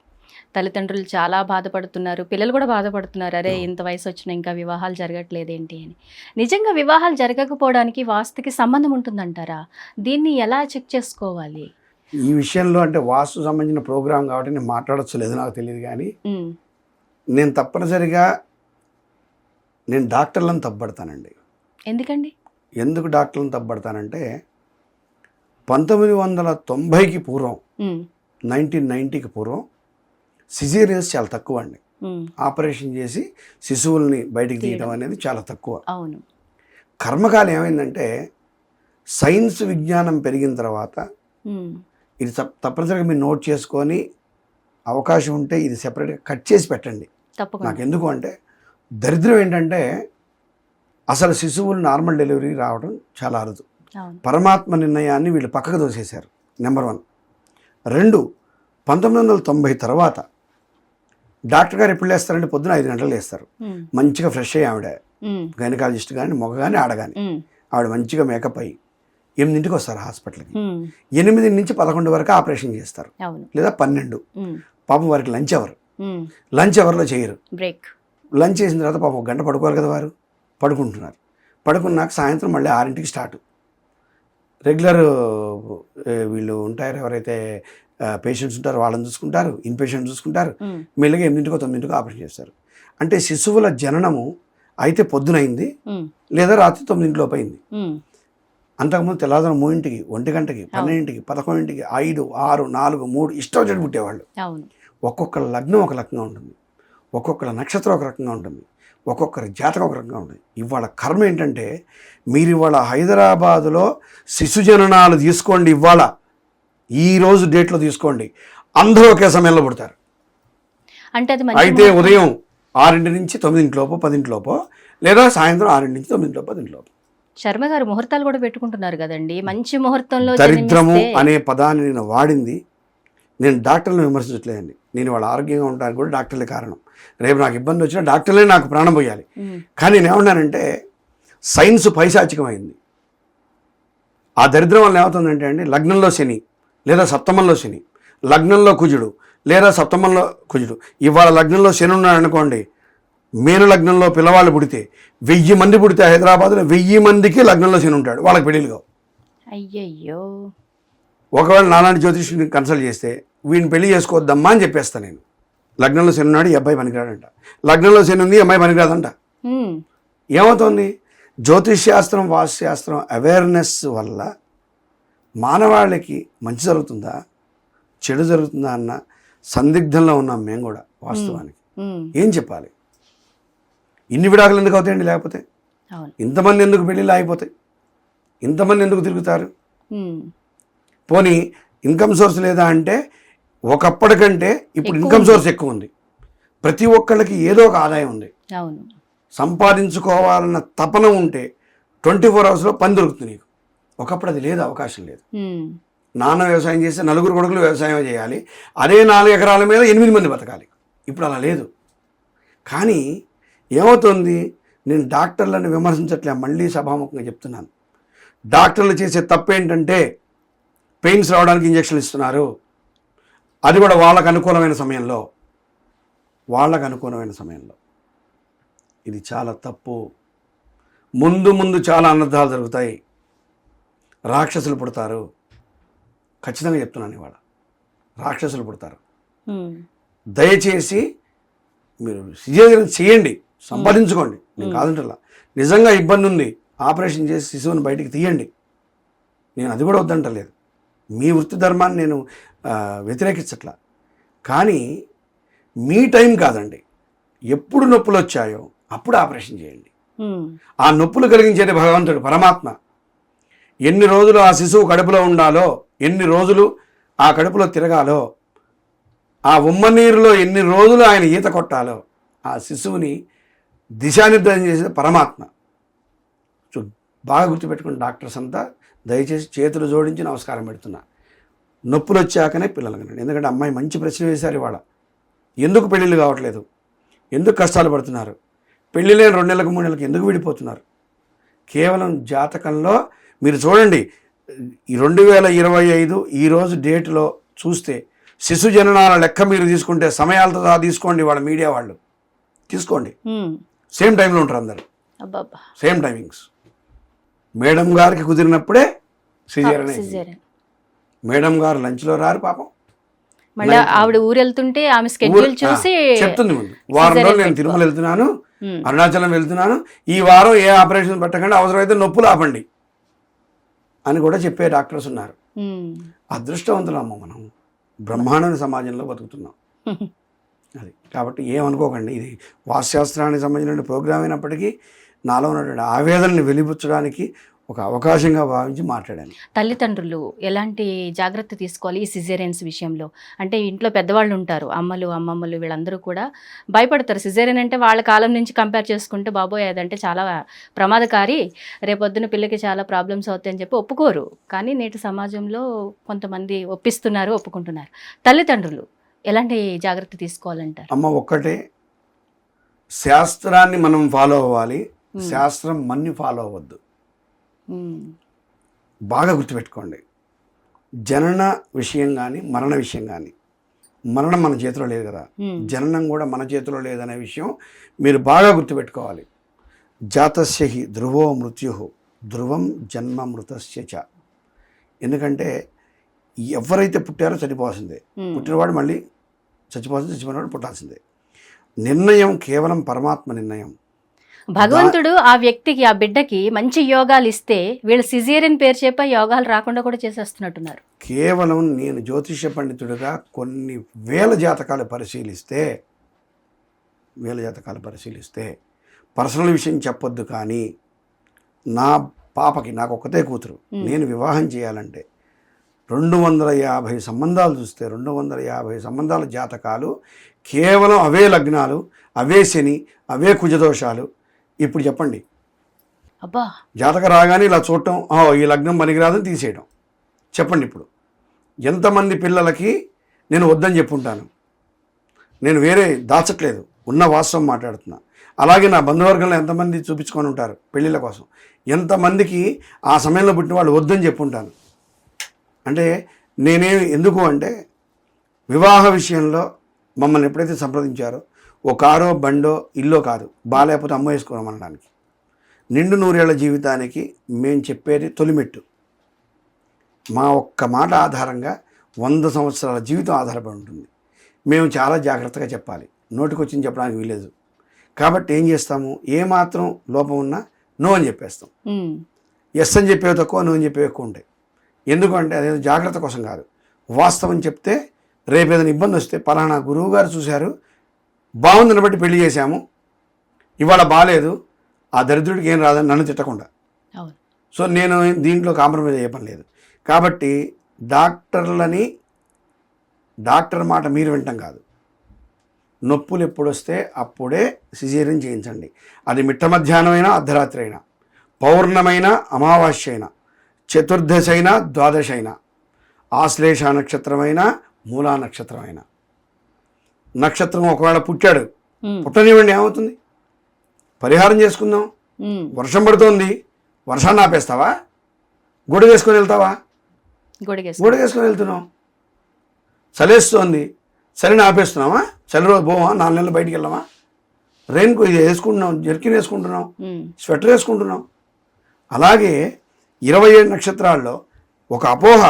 తల్లిదండ్రులు చాలా బాధపడుతున్నారు, పిల్లలు కూడా బాధపడుతున్నారు, అరే ఇంత వయసు వచ్చినా ఇంకా వివాహాలు జరగట్లేదు ఏంటి అని. నిజంగా వివాహాలు జరగకపోవడానికి వాస్తుకి సంబంధం ఉంటుందంటారా? దీన్ని ఎలా చెక్ చేసుకోవాలి? ఈ విషయంలో అంటే వాస్తు సంబంధించిన ప్రోగ్రామ్ కాబట్టి నేను మాట్లాడచ్చు లేదు నాకు తెలియదు, కానీ నేను తప్పనిసరిగా డాక్టర్లను తప్పబడతానండి. ఎందుకండి? ఎందుకు డాక్టర్లను తప్పబడతానంటే 1990కి పూర్వం 1990కి పూర్వం సిజేరియన్స్ చాలా తక్కువ అండి. ఆపరేషన్ చేసి శిశువుల్ని బయటికి తీయడం అనేది చాలా తక్కువ. అవును. కర్మకాలం ఏమైందంటే సైన్స్ విజ్ఞానం పెరిగిన తర్వాత ఇది తప్పనిసరిగా మీరు నోట్ చేసుకొని అవకాశం ఉంటే ఇది సెపరేట్గా కట్ చేసి పెట్టండి. నాకు ఎందుకు అంటే దరిద్రం ఏంటంటే అసలు శిశువులు నార్మల్ డెలివరీ రావడం చాలా అరుదు. పరమాత్మ నిర్ణయాన్ని వీళ్ళు పక్కకు దోసేశారు, నెంబర్ 1. 2, 1990 తర్వాత డాక్టర్ గారు ఎప్పుడు లేస్తారంటే పొద్దున 5 గంటలు లేస్తారు. మంచిగా ఫ్రెష్ అయ్యి ఆవిడ గైనకాలజిస్ట్ కానీ మొగ కానీ ఆడ కానీ ఆవిడ మంచిగా మేకప్ అయ్యి 8ంటికి వస్తారు హాస్పిటల్కి. 8 నుంచి 11 వరకు ఆపరేషన్ చేస్తారు, లేదా 12. పాపం వారికి లంచ్ అవర్లో చేయరు. లంచ్ చేసిన తర్వాత పాపం 1 గంట పడుకోవాలి కదా, వారు పడుకుంటున్నారు. పడుకున్నాక సాయంత్రం మళ్ళీ 6ంటికి స్టార్ట్. రెగ్యులర్ వీళ్ళు ఉంటారు, ఎవరైతే పేషెంట్స్ ఉంటారో వాళ్ళని చూసుకుంటారు, ఇన్పేషెంట్ చూసుకుంటారు. మెల్లగా 8కో 9కో ఆపరేషన్ చేస్తారు. అంటే శిశువుల జననము అయితే పొద్దునైంది, లేదా రాత్రి 9 అయింది. అంతకుముందు తెల్లవారుజామున 3ంటికి, 1 గంటకి, 12ంటికి, 11ంటికి, 5, 6, 4, 3 ఇష్టం వచ్చి పుట్టేవాళ్ళు. ఒక్కొక్క లగ్నం ఒక రకంగా ఉంటుంది, ఒక్కొక్కరి నక్షత్రం ఒక రకంగా ఉంటుంది, ఒక్కొక్కరి జాతకం ఒక రకంగా ఉంటుంది. ఇవాళ కర్మ ఏంటంటే మీరు ఇవాళ హైదరాబాదులో శిశు జననాలు తీసుకోండి, ఇవాళ ఈరోజు డేట్లో తీసుకోండి, అందరూ ఒకే సమయంలో పుడతారు. అయితే ఉదయం 6 నుంచి 9 10 లేదా సాయంత్రం 6 నుంచి 9 10. శర్మ గారు ముహూర్తాలు కూడా పెట్టుకుంటున్నారు కదండి, మంచి ముహూర్తంలో. దరిద్రము అనే పదాన్ని నేను వాడింది, నేను డాక్టర్లను విమర్శించట్లేదండి. నేను వాళ్ళ ఆరోగ్యంగా ఉండడానికి కూడా డాక్టర్లే కారణం. రేపు నాకు ఇబ్బంది వచ్చినా డాక్టర్లే నాకు ప్రాణం పోయాలి. కానీ నేను ఏమన్నానంటే సైన్స్ పైశాచికమైంది. ఆ దరిద్రం వల్ల ఏమవుతుందంటే అండి, లగ్నంలో శని లేదా సప్తమంలో శని, లగ్నంలో కుజుడు లేదా సప్తమంలో కుజుడు. ఇవాళ లగ్నంలో శని ఉన్నాడు అనుకోండి, మేను లగ్నంలో పిల్లవాళ్ళు పుడితే 1000 మంది పుడితే హైదరాబాద్లో 1000 మందికి లగ్నంలో శని ఉంటాడు, వాళ్ళకి పెళ్ళిళ్ళు కావు. అయ్యయ్యో. ఒకవేళ నాలాంటి జ్యోతిష్యుని కన్సల్ట్ చేస్తే వీడిని పెళ్లి చేసుకోవద్దమ్మా అని చెప్పేస్తాను నేను. లగ్నంలో శని ఉన్నాడు, ఈ అబ్బాయి పనికిరాడంట. లగ్నంలో శని ఉంది, ఈ అమ్మాయి పనికిరాదంట. ఏమవుతుంది? జ్యోతిష్ శాస్త్రం, వాస్తు శాస్త్రం అవేర్నెస్ వల్ల మానవాళికి మంచి జరుగుతుందా చెడు జరుగుతుందా అన్న సందిగ్ధంలో ఉన్నాం మేము కూడా. వాస్తవానికి ఏం చెప్పాలి? ఇన్ని విడాకులు ఎందుకు అవుతాయండి? లేకపోతే ఇంతమంది ఎందుకు పెళ్ళిళ్ళు ఆగిపోతాయి? ఇంతమంది ఎందుకు తిరుగుతారు? పోనీ ఇన్కమ్ సోర్స్ లేదా అంటే ఒకప్పటికంటే ఇప్పుడు ఇన్కమ్ సోర్స్ ఎక్కువ ఉంది. ప్రతి ఒక్కళ్ళకి ఏదో ఒక ఆదాయం ఉంది. సంపాదించుకోవాలన్న తపన ఉంటే 24 అవర్స్లో పని దొరుకుతుంది నీకు. ఒకప్పుడు అది లేదు, అవకాశం లేదు. నాన్న వ్యవసాయం చేస్తే 4 కొడుకులు వ్యవసాయం చేయాలి, అదే 4 ఎకరాల మీద 8 మంది బతకాలి. ఇప్పుడు అలా లేదు. కానీ ఏమవుతుంది? నేను డాక్టర్లను విమర్శించట్లే, మళ్ళీ సభాముఖంగా చెప్తున్నాను. డాక్టర్లు చేసే తప్పు ఏంటంటే పెయిన్స్ రావడానికి ఇంజక్షన్లు ఇస్తున్నారు. అది కూడా వాళ్ళకు అనుకూలమైన సమయంలో. ఇది చాలా తప్పు. ముందు చాలా అనర్థాలు జరుగుతాయి. రాక్షసులు పుడతారు. ఖచ్చితంగా చెప్తున్నాను, ఇవాళ రాక్షసులు పుడతారు. దయచేసి మీరు సిజేరియన్ చేయండి, సంపాదించుకోండి, నేను కాదంటలా. నిజంగా ఇబ్బంది ఉంది, ఆపరేషన్ చేసి శిశువుని బయటికి తీయండి, నేను అది కూడా వద్దంటలేదు. మీ వృత్తి ధర్మాన్ని నేను వ్యతిరేకించట్లా. కానీ మీ టైం కాదండి. ఎప్పుడు నొప్పులు వచ్చాయో అప్పుడు ఆపరేషన్ చేయండి. ఆ నొప్పులు కలిగించేది భగవంతుడు, పరమాత్మ. ఎన్ని రోజులు ఆ శిశువు కడుపులో ఉండాలో, ఎన్ని రోజులు ఆ కడుపులో తిరగాలో, ఆ ఉమ్మనీరులో ఎన్ని రోజులు ఆయన ఈత కొట్టాలో, ఆ శిశువుని దిశానిర్దేశం చేసేది పరమాత్మ. బాగా గుర్తుపెట్టుకుని డాక్టర్స్ అంతా దయచేసి చేతులు జోడించి నమస్కారం పెడుతున్నా. నొప్పులు వచ్చాకనే పిల్లలు కనండి. ఎందుకంటే అమ్మాయి మంచి ప్రశ్న వేశారు ఇవాళ. ఎందుకు పెళ్ళిళ్ళు కావట్లేదు? ఎందుకు కష్టాలు పడుతున్నారు? పెళ్ళి లేని 2 నెలలకు 3 నెలలకు ఎందుకు విడిపోతున్నారు? కేవలం జాతకంలో మీరు చూడండి, 2025 ఈరోజు డేట్లో చూస్తే శిశు జననాల లెక్క మీరు తీసుకుంటే సమయాలతో సహా తీసుకోండి, వాళ్ళ మీడియా వాళ్ళు తీసుకోండి, సేమ్ టైంలో ఉంటారు అందరు, సేమ్ టైమింగ్స్. మేడం గారికి కుదిరినప్పుడే సిజేరియన్. మేడం గారు లంచ్లో రారు పాపం. మళ్ళీ ఆవిడ ఊరు వెళ్తుంటే ఆమె స్కెడ్యూల్ చూసి చెప్తుంది ముందు. వారం రోజులు నేను తిరుమల వెళ్తున్నాను, అరుణాచలం వెళ్తున్నాను, ఈ వారం ఏ ఆపరేషన్ పెట్టకండి, అవసరమైతే నొప్పులు ఆపండి అని కూడా చెప్పే డాక్టర్స్ ఉన్నారు. అదృష్టవంతులమ్మ, మనం బ్రహ్మాండమైన సమాజంలో బతుకుతున్నాం. అది కాబట్టి ఏమనుకోకండి, ఇది వాస్తుశాస్త్రానికి సంబంధించిన ప్రోగ్రామ్ అయినప్పటికీ నాలో ఉన్నటువంటి ఆవేదనని వెలిబుచ్చడానికి ఒక అవకాశంగా భావించి మాట్లాడాను. తల్లిదండ్రులు ఎలాంటి జాగ్రత్త తీసుకోవాలి ఈ సిజేరియన్స్ విషయంలో? అంటే ఇంట్లో పెద్దవాళ్ళు ఉంటారు, అమ్మలు అమ్మమ్మలు, వీళ్ళందరూ కూడా భయపడతారు. సిజేరియన్ అంటే వాళ్ళ కాలం నుంచి కంపేర్ చేసుకుంటే బాబోయ్ అదంటే చాలా ప్రమాదకారి, రేపొద్దున పిల్లకి చాలా ప్రాబ్లమ్స్ అవుతాయని చెప్పి ఒప్పుకోరు. కానీ నేటి సమాజంలో కొంతమంది ఒప్పిస్తున్నారు, ఒప్పుకుంటున్నారు. తల్లిదండ్రులు ఎలాంటి జాగ్రత్త తీసుకోవాలంటారు? అమ్మ, ఒక్కటే, శాస్త్రాన్ని మనం ఫాలో అవ్వాలి, శాస్త్రం మన్ని ఫాలో అవ్వద్దు. బాగా గుర్తుపెట్టుకోండి. జనన విషయం కానీ మరణ విషయం కానీ, మరణం మన చేతిలో లేదు కదా, జననం కూడా మన చేతిలో లేదనే విషయం మీరు బాగా గుర్తుపెట్టుకోవాలి. జాతస్య హి ధ్రువో మృత్యు ధ్రువం జన్మ మృతస్య చ. ఎందుకంటే ఎవరైతే పుట్టారో చనిపోవాల్సిందే, పుట్టినవాడు మళ్ళీ చచ్చిపోవాల్సిందే, చచ్చిపోయినవాడు పుట్టాల్సిందే. నిర్ణయం కేవలం పరమాత్మ నిర్ణయం. భగవంతుడు ఆ వ్యక్తికి, ఆ బిడ్డకి మంచి యోగాలు ఇస్తే వీళ్ళు సిజేరియన్ పేరు చెప్పి యోగాలు రాకుండా కూడా చేసేస్తున్నట్టున్నారు. కేవలం నేను జ్యోతిష పండితుడిగా కొన్ని వేల జాతకాలు పరిశీలిస్తే పర్సనల్ విషయం చెప్పొద్దు, కానీ నా పాపకి, నాకు ఒక్కతే కూతురు, నేను వివాహం చేయాలంటే 250 సంబంధాలు చూస్తే 250 సంబంధాల జాతకాలు కేవలం అవే లగ్నాలు, అవే శని, అవే కుజదోషాలు. ఇప్పుడు చెప్పండి, అబ్బా, జాతక రాగానే ఇలా చూడటం, ఈ లగ్నం పనికిరాదని తీసేయడం. చెప్పండి, ఇప్పుడు ఎంతమంది పిల్లలకి నేను వద్దని చెప్పుంటాను. నేను వేరే దాచట్లేదు, ఉన్న వాస్తవం మాట్లాడుతున్నా. అలాగే నా బంధువర్గంలో ఎంతమంది చూపించుకొని ఉంటారు పెళ్ళిళ్ళ కోసం, ఎంతమందికి ఆ సమయంలో పుట్టిన వాళ్ళు వద్దని చెప్పుంటాను. అంటే ఎందుకు అంటే వివాహ విషయంలో మమ్మల్ని ఎప్పుడైతే సంప్రదించారో ఓ కారో బండో ఇల్లో కాదు, బాగాలేకపోతే అమ్మ వేసుకోవడం అనడానికి. నిండు 100 ఏళ్ల జీవితానికి మేము చెప్పేది తొలిమెట్టు. మా ఒక్క మాట ఆధారంగా 100 సంవత్సరాల జీవితం ఆధారపడి ఉంటుంది. మేము చాలా జాగ్రత్తగా చెప్పాలి, నోటికొచ్చింది చెప్పడానికి వీలేదు. కాబట్టి ఏం చేస్తాము, ఏమాత్రం లోపం ఉన్నా నో అని చెప్పేస్తాం. ఎస్ అని చెప్పేవి తక్కువ, నో అని చెప్పేవి ఎక్కువ ఉంటాయి. ఎందుకంటే అదేదో జాగ్రత్త కోసం కాదు, వాస్తవం చెప్తే రేపు ఏదైనా ఇబ్బంది వస్తే పలానా గురువు గారు చూశారు, బాగుందని బట్టి పెళ్లి చేశాము, ఇవాళ బాగాలేదు, ఆ దరిద్రుడికి ఏం రాదని నన్ను తిట్టకుండా. సో నేను దీంట్లో కాంప్రమైజ్ అయ్యే పని లేదు. కాబట్టి డాక్టర్ మాట మీరు వింటాం కాదు. నొప్పులు ఎప్పుడు వస్తే అప్పుడే సిజేరియన్ చేయించండి. అది మిట్ట మధ్యాహ్నమైనా అర్ధరాత్రి అయినా, పౌర్ణమైన అమావాస్య అయినా, చతుర్దశి అయినా ద్వాదశి అయినా, ఆశ్లేష నక్షత్రమైనా మూలా నక్షత్రమైనా. నక్షత్రం ఒకవేళ పుట్టాడు, పుట్టనివ్వండి, ఏమవుతుంది, పరిహారం చేసుకుందాం. వర్షం పడుతోంది, వర్షాన్ని ఆపేస్తావా? గొడుగు వేసుకొని వెళ్తావా? గొడుగు వేసుకొని వెళ్తున్నాం. చలేస్తోంది, చలిని ఆపేస్తున్నావా? చలి రోజు పోవా? 4 నెలలు బయటికి వెళ్ళామా? ఇది వేసుకుంటున్నాం, జర్కిన్ వేసుకుంటున్నాం, స్వెటర్ వేసుకుంటున్నాం. అలాగే 27 నక్షత్రాల్లో ఒక అపోహ,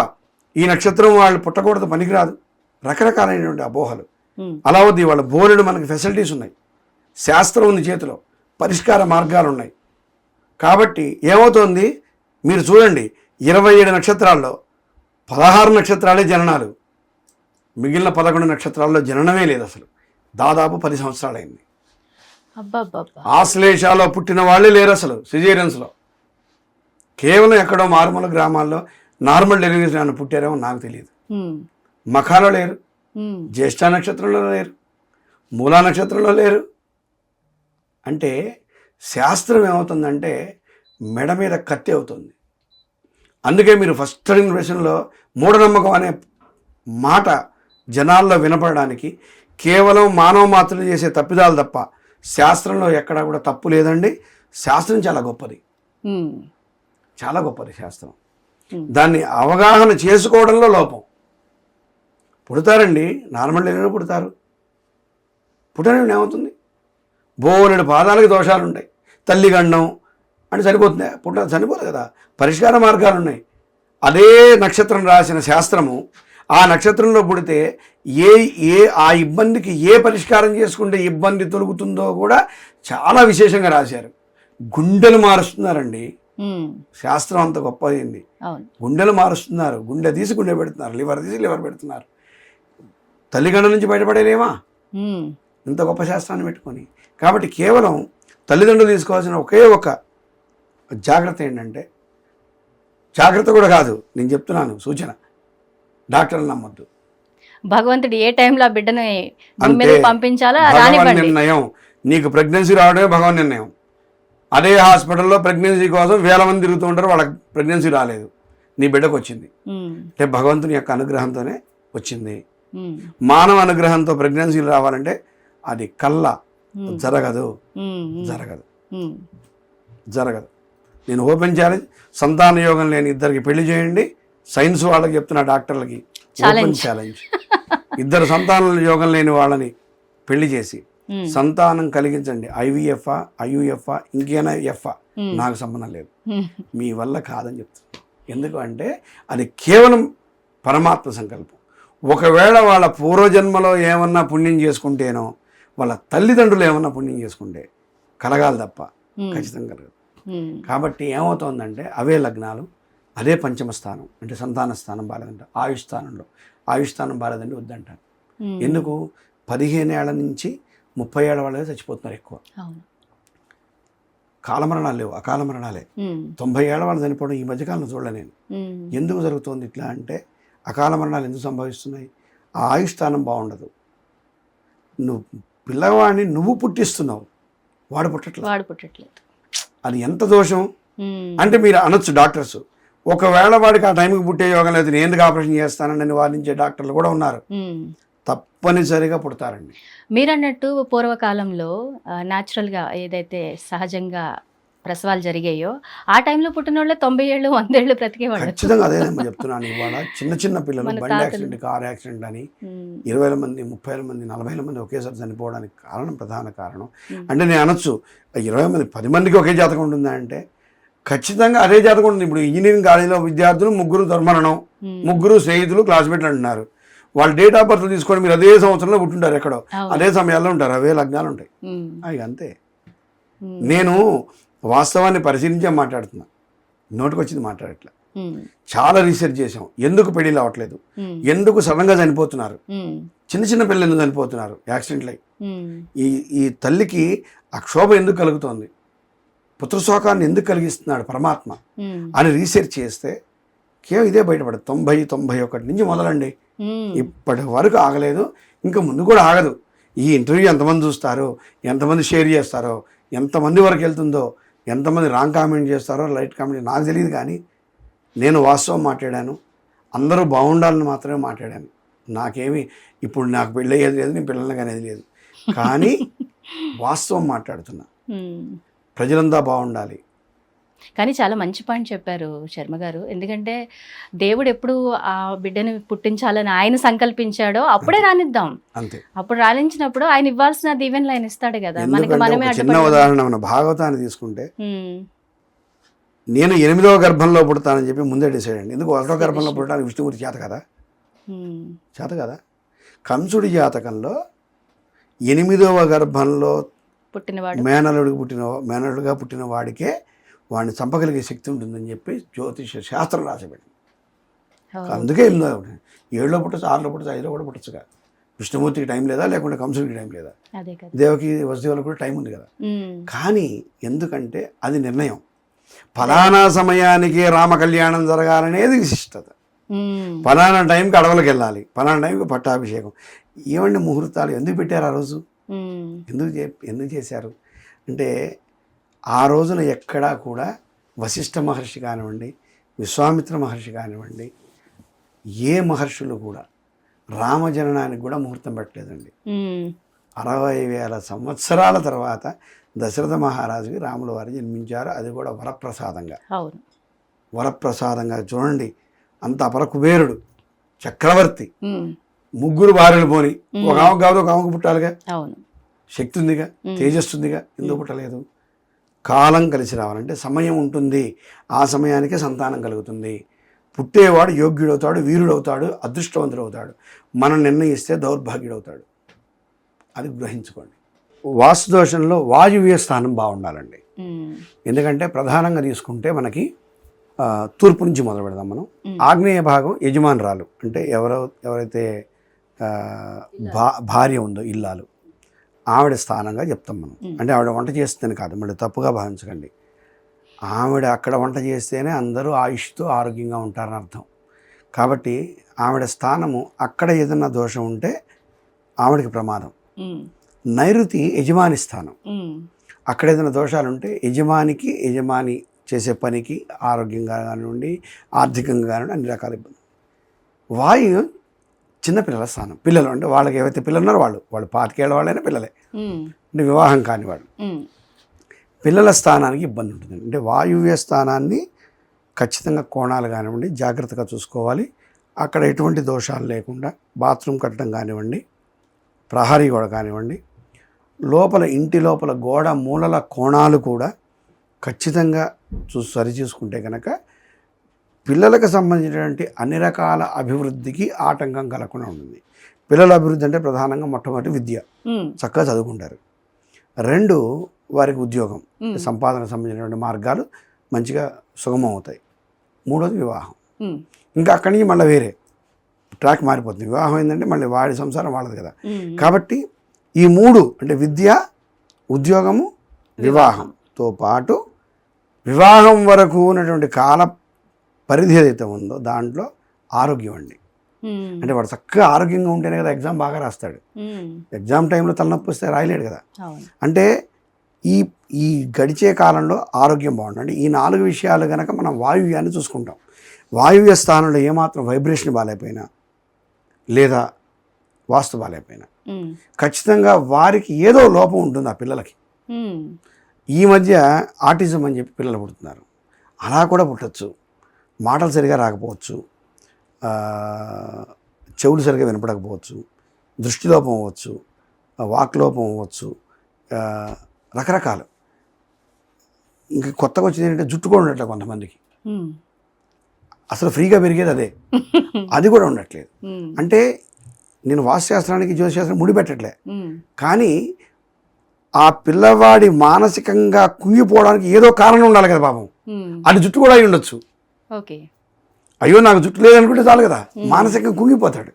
ఈ నక్షత్రం వాళ్ళు పుట్టకూడదు, పనికిరాదు, రకరకాలైనటువంటి అపోహలు. అలా వద్దు. వాళ్ళ బోలెడు మనకి ఫెసిలిటీస్ ఉన్నాయి, శాస్త్రం ఉంది చేతిలో, పరిష్కార మార్గాలు ఉన్నాయి. కాబట్టి ఏమవుతోంది, మీరు చూడండి, 27 నక్షత్రాల్లో 16 నక్షత్రాలే జననాలు, మిగిలిన 11 నక్షత్రాల్లో జననమే లేదు అసలు. దాదాపు 10 సంవత్సరాలైంది. ఆశ్లేషాలో పుట్టిన వాళ్ళే లేరు అసలు సిజేరియన్స్లో. కేవలం ఎక్కడో మారుమూల గ్రామాల్లో నార్మల్ డెలివరీస్ నన్ను పుట్టారేమో నాకు తెలియదు. మఖాలో లేరు, జ్యేష్ఠ నక్షత్రంలో లేరు, మూలా నక్షత్రంలో లేరు. అంటే శాస్త్రం ఏమవుతుందంటే మెడ మీద కత్తి అవుతుంది. అందుకే మీరు ఫస్ట్ ఇన్వెషన్లో మూఢనమ్మకం అనే మాట జనాల్లో వినపడడానికి కేవలం మానవ మాత్రలు చేసే తప్పిదాలు తప్ప శాస్త్రంలో ఎక్కడా కూడా తప్పు లేదండి. శాస్త్రం చాలా గొప్పది, చాలా గొప్పది శాస్త్రం. దాన్ని అవగాహన చేసుకోవడంలో లోపం. పుడతారండి, నార్మల్ డెలివరీ పుడతారు, పుట్టడం ఏమవుతుంది, బోలెడు పాదాలకి దోషాలు ఉంటాయి, తల్లి గండం అంటే సరిపోతుంది, చనిపోదు కదా. పరిష్కార మార్గాలు ఉన్నాయి. అదే నక్షత్రం రాసిన శాస్త్రము ఆ నక్షత్రంలో పుడితే ఆ ఇబ్బందికి ఏ పరిష్కారం చేసుకుంటే ఇబ్బంది తొలుగుతుందో కూడా చాలా విశేషంగా రాశారు. గుండెలు మారుస్తున్నారండి, శాస్త్రం అంత గొప్పది. గుండెలు మారుస్తున్నారు, గుండె తీసి గుండె పెడుతున్నారు, లివర్ తీసి లివర్ పెడుతున్నారు. తల్లిగండ నుంచి బయటపడేలేమా ఇంత గొప్ప శాస్త్రాన్ని పెట్టుకొని. కాబట్టి కేవలం తల్లిదండ్రులు తీసుకోవాల్సిన ఒకే ఒక జాగ్రత్త ఏంటంటే, జాగ్రత్త కూడా కాదు, నేను చెప్తున్నాను సూచన, డాక్టర్లు నమ్మొద్దు. భగవంతుడు ఏ టైంలో ఆ బిడ్డను పంపించాలో భగవాన్ నిర్ణయం. నీకు ప్రెగ్నెన్సీ రావడమే భగవాన్ నిర్ణయం. అదే హాస్పిటల్లో ప్రెగ్నెన్సీ కోసం 1000 మంది తిరుగుతూ ఉంటారు, వాళ్ళకి ప్రెగ్నెన్సీ రాలేదు, నీ బిడ్డకు వచ్చింది. అంటే భగవంతుని యొక్క అనుగ్రహంతోనే వచ్చింది. మానవ అనుగ్రహంతో ప్రెగ్నెన్సీ రావాలంటే అది కల్లా జరగదు. నేను ఓపెన్ ఛాలెంజ్, సంతాన యోగం లేని ఇద్దరికి పెళ్లి చేయండి. సైన్స్ వాళ్ళకి చెప్తున్నా, డాక్టర్లకి ఓపెన్ ఛాలెంజ్. 2 సంతానాల యోగం లేని వాళ్ళని పెళ్లి చేసి సంతానం కలిగించండి. IVF, IUF, ఇంకేనా ఎఫ్, నాకు సంబంధం లేదు, మీ వల్ల కాదని చెప్తున్నాను. ఎందుకు అంటే అది కేవలం పరమాత్మ సంకల్పం. ఒకవేళ వాళ్ళ పూర్వజన్మలో ఏమన్నా పుణ్యం చేసుకుంటేనో, వాళ్ళ తల్లిదండ్రులు ఏమన్నా పుణ్యం చేసుకుంటే కలగాలి తప్ప ఖచ్చితంగా కలగదు. కాబట్టి ఏమవుతుందంటే అవే లగ్నాలు, అదే పంచమ స్థానం అంటే సంతాన స్థానం బాలేదంట. ఆయుష్ స్థానం బాలేదండి వద్దంటారు. ఎందుకు? 15 ఏళ్ల నుంచి 30 ఏళ్ల వాళ్ళే చచ్చిపోతున్నారు ఎక్కువ. కాలమరణాలు లేవు, అకాల మరణాలే. 90 ఏళ్ల వాళ్ళు చనిపోవడం ఈ మధ్యకాలంలో చూడలే నేను. ఎందుకు జరుగుతుంది ఇట్లా అంటే, అకాల మరణాలు ఎందుకు సంభవిస్తున్నాయి? ఆ ఆయుష్ స్థానం బాగుండదు. నువ్వు పిల్లవాడిని నువ్వు పుట్టిస్తున్నావు, వాడు పుట్టట్లేదు. అది ఎంత దోషం అంటే మీరు అనొచ్చు డాక్టర్స్, ఒకవేళ వాడికి ఆ టైంకి పుట్టే యోగం లేదు, నేను ఎందుకు ఆపరేషన్ చేస్తానని వాదించే డాక్టర్లు కూడా ఉన్నారు. తప్పనిసరిగా పుడతారండి. మీరన్నట్టు పూర్వకాలంలో న్యాచురల్గా ఏదైతే సహజంగా ప్రసవాలు జరిగాయో ఆ టైంలో పుట్టిన వాళ్ళే 90 ఏళ్ళు 100 ఏళ్ళు బ్రతికేవాళ్ళు. ఖచ్చితంగా అదేనేమో చెప్తున్నాను. ఇవాళ చిన్న చిన్న పిల్లలు మన బండి యాక్సిడెంట్, కార్ యాక్సిడెంట్ అని 20,000 మంది 30,000 మంది 40,000 మంది ఒకేసారి చనిపోవడానికి ప్రధాన కారణం అంటే నేను అనొచ్చు 20 మంది 10 మందికి ఒకే జాతకం ఉంటుందా అంటే ఖచ్చితంగా అదే జాతకం ఉంటుంది. ఇప్పుడు ఇంజనీరింగ్ కాలేజీలో విద్యార్థులు 3 దుర్మరణం, 3 స్నేహితులు క్లాస్మేట్లు అంటున్నారు. వాళ్ళ డేట్ ఆఫ్ బర్త్ తీసుకోండి, మీరు అదే సంవత్సరంలో పుట్టుంటారు, ఎక్కడో అదే సమయాల్లో ఉంటారు, అవే లగ్నాలు ఉంటాయి. అవి అంతే. నేను వాస్తవాన్ని పరిశీలించే మాట్లాడుతున్నా, నోటికి వచ్చింది మాట్లాడట్లా. చాలా రీసెర్చ్ చేసాం. ఎందుకు పెళ్ళిళ్ళు అవ్వట్లేదు, ఎందుకు సడన్గా చనిపోతున్నారు, చిన్న చిన్న పిల్లలు ఎందుకు చనిపోతున్నారు యాక్సిడెంట్లు అయ్యి, ఈ తల్లికి ఆ క్షోభ ఎందుకు కలుగుతోంది, పుత్రశోకాన్ని ఎందుకు కలిగిస్తున్నాడు పరమాత్మ అని రీసెర్చ్ చేస్తే కేవలం ఇదే బయటపడదు. 91 నుంచి మొదలండి ఇప్పటి వరకు ఆగలేదు, ఇంకా ముందు కూడా ఆగదు. ఈ ఇంటర్వ్యూ ఎంతమంది చూస్తారో, ఎంతమంది షేర్ చేస్తారో, ఎంతమంది వరకు వెళ్తుందో, ఎంతమంది రాంగ్ కామెంట్ చేస్తారో, లైట్ కామెంట్ నాకు తెలియదు. కానీ నేను వాస్తవం మాట్లాడాను, అందరూ బాగుండాలని మాత్రమే మాట్లాడాను. నాకేమి ఇప్పుడు నాకు పెళ్ళి అయ్యేది లేదు, నేను పిల్లలకి అనేది లేదు. కానీ వాస్తవం మాట్లాడుతున్నా, ప్రజలంతా బాగుండాలి. కానీ చాలా మంచి పాయింట్ చెప్పారు శర్మ గారు. ఎందుకంటే దేవుడు ఎప్పుడు ఆ బిడ్డని పుట్టించాలని ఆయన సంకల్పించాడో అప్పుడే రానిద్దాం. అంతే. అప్పుడు రాణించినప్పుడు ఆయన ఇవ్వాల్సిన దీవెనలు ఆయన ఇస్తాడు కదా. మనకి మనమే చిన్న ఉదాహరణ మన భాగవతాన్ని తీసుకుంటే, నేను 8వ గర్భంలో పుడతానని చెప్పి ముందే డిసైడ్ అండి. ఎందుకు 1వ గర్భంలో పుట్టడానికి విష్ణుమూర్తి చేత కదా. కంసుడి జాతకంలో 8వ గర్భంలో పుట్టినవాడు మేనలుడుగా పుట్టిన వాడికే వాడిని చంపగలిగే శక్తి ఉంటుందని చెప్పి జ్యోతిష శాస్త్రం రాసిపెట్టింది. అందుకే 7లో పుట్టచ్చు, 6లో పుట్టచ్చు, 5లో కూడా పుట్టచ్చుగా. విష్ణుమూర్తికి టైం లేదా, లేకుంటే కంసుడికి టైం లేదా, దేవకి వసుదేవులకు కూడా టైం ఉంది కదా. కానీ ఎందుకంటే అది నిర్ణయం. ఫలానా సమయానికి రామ కళ్యాణం జరగాలనేది విశిష్టత. ఫలానా టైంకి అడవులకు వెళ్ళాలి, ఫలానా టైంకి పట్టాభిషేకం. ఏమండి ముహూర్తాలు ఎందుకు పెట్టారు ఆ రోజు, ఎందుకు చేశారు అంటే ఆ రోజున ఎక్కడా కూడా వశిష్ఠ మహర్షి కానివ్వండి, విశ్వామిత్ర మహర్షి కానివ్వండి, ఏ మహర్షులు కూడా రామజననానికి కూడా ముహూర్తం పెట్టలేదండి. 60,000 సంవత్సరాల తర్వాత దశరథ మహారాజుకి రాముల వారు జన్మించారు. అది కూడా వరప్రసాదంగా చూడండి. అంత అపర కుబేరుడు చక్రవర్తి, 3 భార్యలు పోని, ఒక ఆమెకు కాదు ఒక ఆమెకు పుట్టాలిగా, శక్తి ఉందిగా, తేజస్సుందిగా, ఎందుకు పుట్టలేదు? కాలం కలిసి రావాలంటే సమయం ఉంటుంది, ఆ సమయానికే సంతానం కలుగుతుంది. పుట్టేవాడు యోగ్యుడవుతాడు, వీరుడవుతాడు, అదృష్టవంతుడవుతాడు. మనం నిర్ణయిస్తే దౌర్భాగ్యుడవుతాడు. అది గ్రహించుకోండి. వాస్తుదోషంలో వాయువ్య స్థానం బాగుండాలండి. ఎందుకంటే ప్రధానంగా తీసుకుంటే మనకి తూర్పు నుంచి మొదలు పెడదాం మనం. ఆగ్నేయ భాగం యజమానురాలు అంటే ఎవరైతే భార్య ఉందో, ఇల్లాలు, ఆవిడ స్థానంగా చెప్తాం మనం. అంటే ఆవిడ వంట చేస్తుందని కాదు, మళ్ళీ తప్పుగా భావించకండి. ఆవిడ అక్కడ వంట చేస్తేనే అందరూ ఆయుష్తో ఆరోగ్యంగా ఉంటారని అర్థం. కాబట్టి ఆవిడ స్థానము అక్కడ ఏదన్నా దోషం ఉంటే ఆవిడకి ప్రమాదం. నైరుతి యజమాని స్థానం, అక్కడ ఏదైనా దోషాలు ఉంటే యజమాని చేసే పనికి ఆరోగ్యంగా కానివ్వండి, ఆర్థికంగా కానివ్వండి, అన్ని రకాల ఇబ్బంది. వాయు చిన్నపిల్లల స్థానం, పిల్లలు అంటే వాళ్ళకి ఏవైతే పిల్లలు ఉన్నారో వాళ్ళు 25 ఏళ్ల వాళ్ళైనా పిల్లలే, అంటే వివాహం కాని వాళ్ళు. పిల్లల స్థానానికి ఇబ్బంది ఉంటుంది. అంటే వాయువ్య స్థానాన్ని ఖచ్చితంగా కోణాలు కానివ్వండి జాగ్రత్తగా చూసుకోవాలి. అక్కడ ఎటువంటి దోషాలు లేకుండా బాత్రూమ్ కట్టడం కానివ్వండి, ప్రహరీ గోడ కానివ్వండి, ఇంటి లోపల గోడ మూలల కోణాలు కూడా ఖచ్చితంగా సరిచూసుకుంటే కనుక పిల్లలకు సంబంధించినటువంటి అన్ని రకాల అభివృద్ధికి ఆటంకం కలగకుండా ఉంటుంది. పిల్లల అభివృద్ధి అంటే ప్రధానంగా మొట్టమొదటి విద్య, చక్కగా చదువుకుంటారు. 2 వారికి ఉద్యోగం, సంపాదనకు సంబంధించినటువంటి మార్గాలు మంచిగా సుగమం అవుతాయి. 3వది వివాహం. ఇంకా అక్కడి నుంచి మళ్ళీ వేరే ట్రాక్ మారిపోతుంది. వివాహం ఏంటంటే మళ్ళీ వాడి సంసారం వాళ్ళది కదా. కాబట్టి ఈ 3 అంటే విద్య, ఉద్యోగము, వివాహంతో పాటు వివాహం వరకు ఉన్నటువంటి కాల పరిధి ఏదైతే ఉందో దాంట్లో ఆరోగ్యం అండి. అంటే వాడు చక్కగా ఆరోగ్యంగా ఉంటేనే కదా ఎగ్జామ్ బాగా రాస్తాడు. ఎగ్జామ్ టైంలో తలనొప్పి వస్తే రాయలేడు కదా. అంటే ఈ గడిచే కాలంలో ఆరోగ్యం బాగుంటుంది. ఈ 4 విషయాలు కనుక మనం వాయువ్యాన్ని చూసుకుంటాం. వాయువ్య స్థానంలో ఏమాత్రం వైబ్రేషన్ బాగాలేకపోయినా, లేదా వాస్తు బాలేకపోయినా ఖచ్చితంగా వారికి ఏదో లోపం ఉంటుంది ఆ పిల్లలకి. ఈ మధ్య ఆటిజం అని చెప్పి పిల్లలు పుడుతున్నారు. అలా కూడా పుట్టచ్చు. మాటలు సరిగా రాకపోవచ్చు, చెవులు సరిగా వినపడకపోవచ్చు, దృష్టిలోపం అవ్వచ్చు, వాక్లోపం అవ్వచ్చు, రకరకాలు. ఇంకా కొత్తగా వచ్చింది ఏంటంటే జుట్టు కూడా ఉండట్లేదు కొంతమందికి. అసలు ఫ్రీగా పెరిగేది అదే, అది కూడా ఉండట్లేదు. అంటే నేను వాస్తుశాస్త్రానికి జ్యోతిశాస్త్రం ముడిపెట్టట్లే, కానీ ఆ పిల్లవాడి మానసికంగా కుంగిపోవడానికి ఏదో కారణం ఉండాలి కదా పాపం. అది జుట్టు కూడా అయి ఉండొచ్చు. అయ్యో నాకు జుట్టు లేదనుకుంటే చాలు కదా, మానసికంగా కుంగిపోతాడు.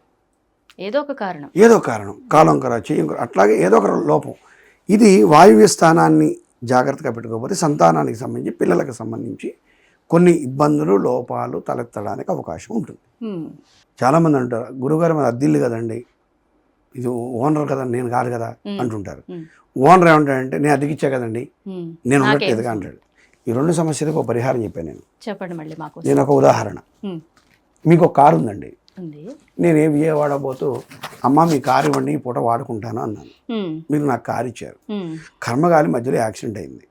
ఏదో కారణం, కాలంకర చెయ్యంకర, అట్లాగే ఏదో ఒక లోపం. ఇది వాయువ్య స్థానాన్ని జాగ్రత్తగా పెట్టుకోకపోతే సంతానానికి సంబంధించి, పిల్లలకు సంబంధించి కొన్ని ఇబ్బందులు, లోపాలు తలెత్తడానికి అవకాశం ఉంటుంది. చాలామంది అంటారు, గురువుగారు మన అద్దిల్లు కదండి, ఇది ఓనర్ కదా, నేను కాదు కదా అంటుంటారు. ఓనర్ ఏమంటాడంటే నేను అద్దెకిచ్చా కదండి, నేను ఉండట్లేదుగా అంటాడు. ఈ రెండు సమస్యలకు ఒక పరిహారం చెప్పాను నేను. చెప్పండి మళ్ళీ మాకు. నేను ఒక ఉదాహరణ, మీకు ఒక కారు ఉందండి, నేను ఏ విజయవాడ పోతూ అమ్మ మీ కారు ఇవ్వండి, ఈ పూట వాడుకుంటాను అన్నాను. మీరు నాకు కారు ఇచ్చారు. కర్మగాలి మధ్యలో యాక్సిడెంట్ అయింది,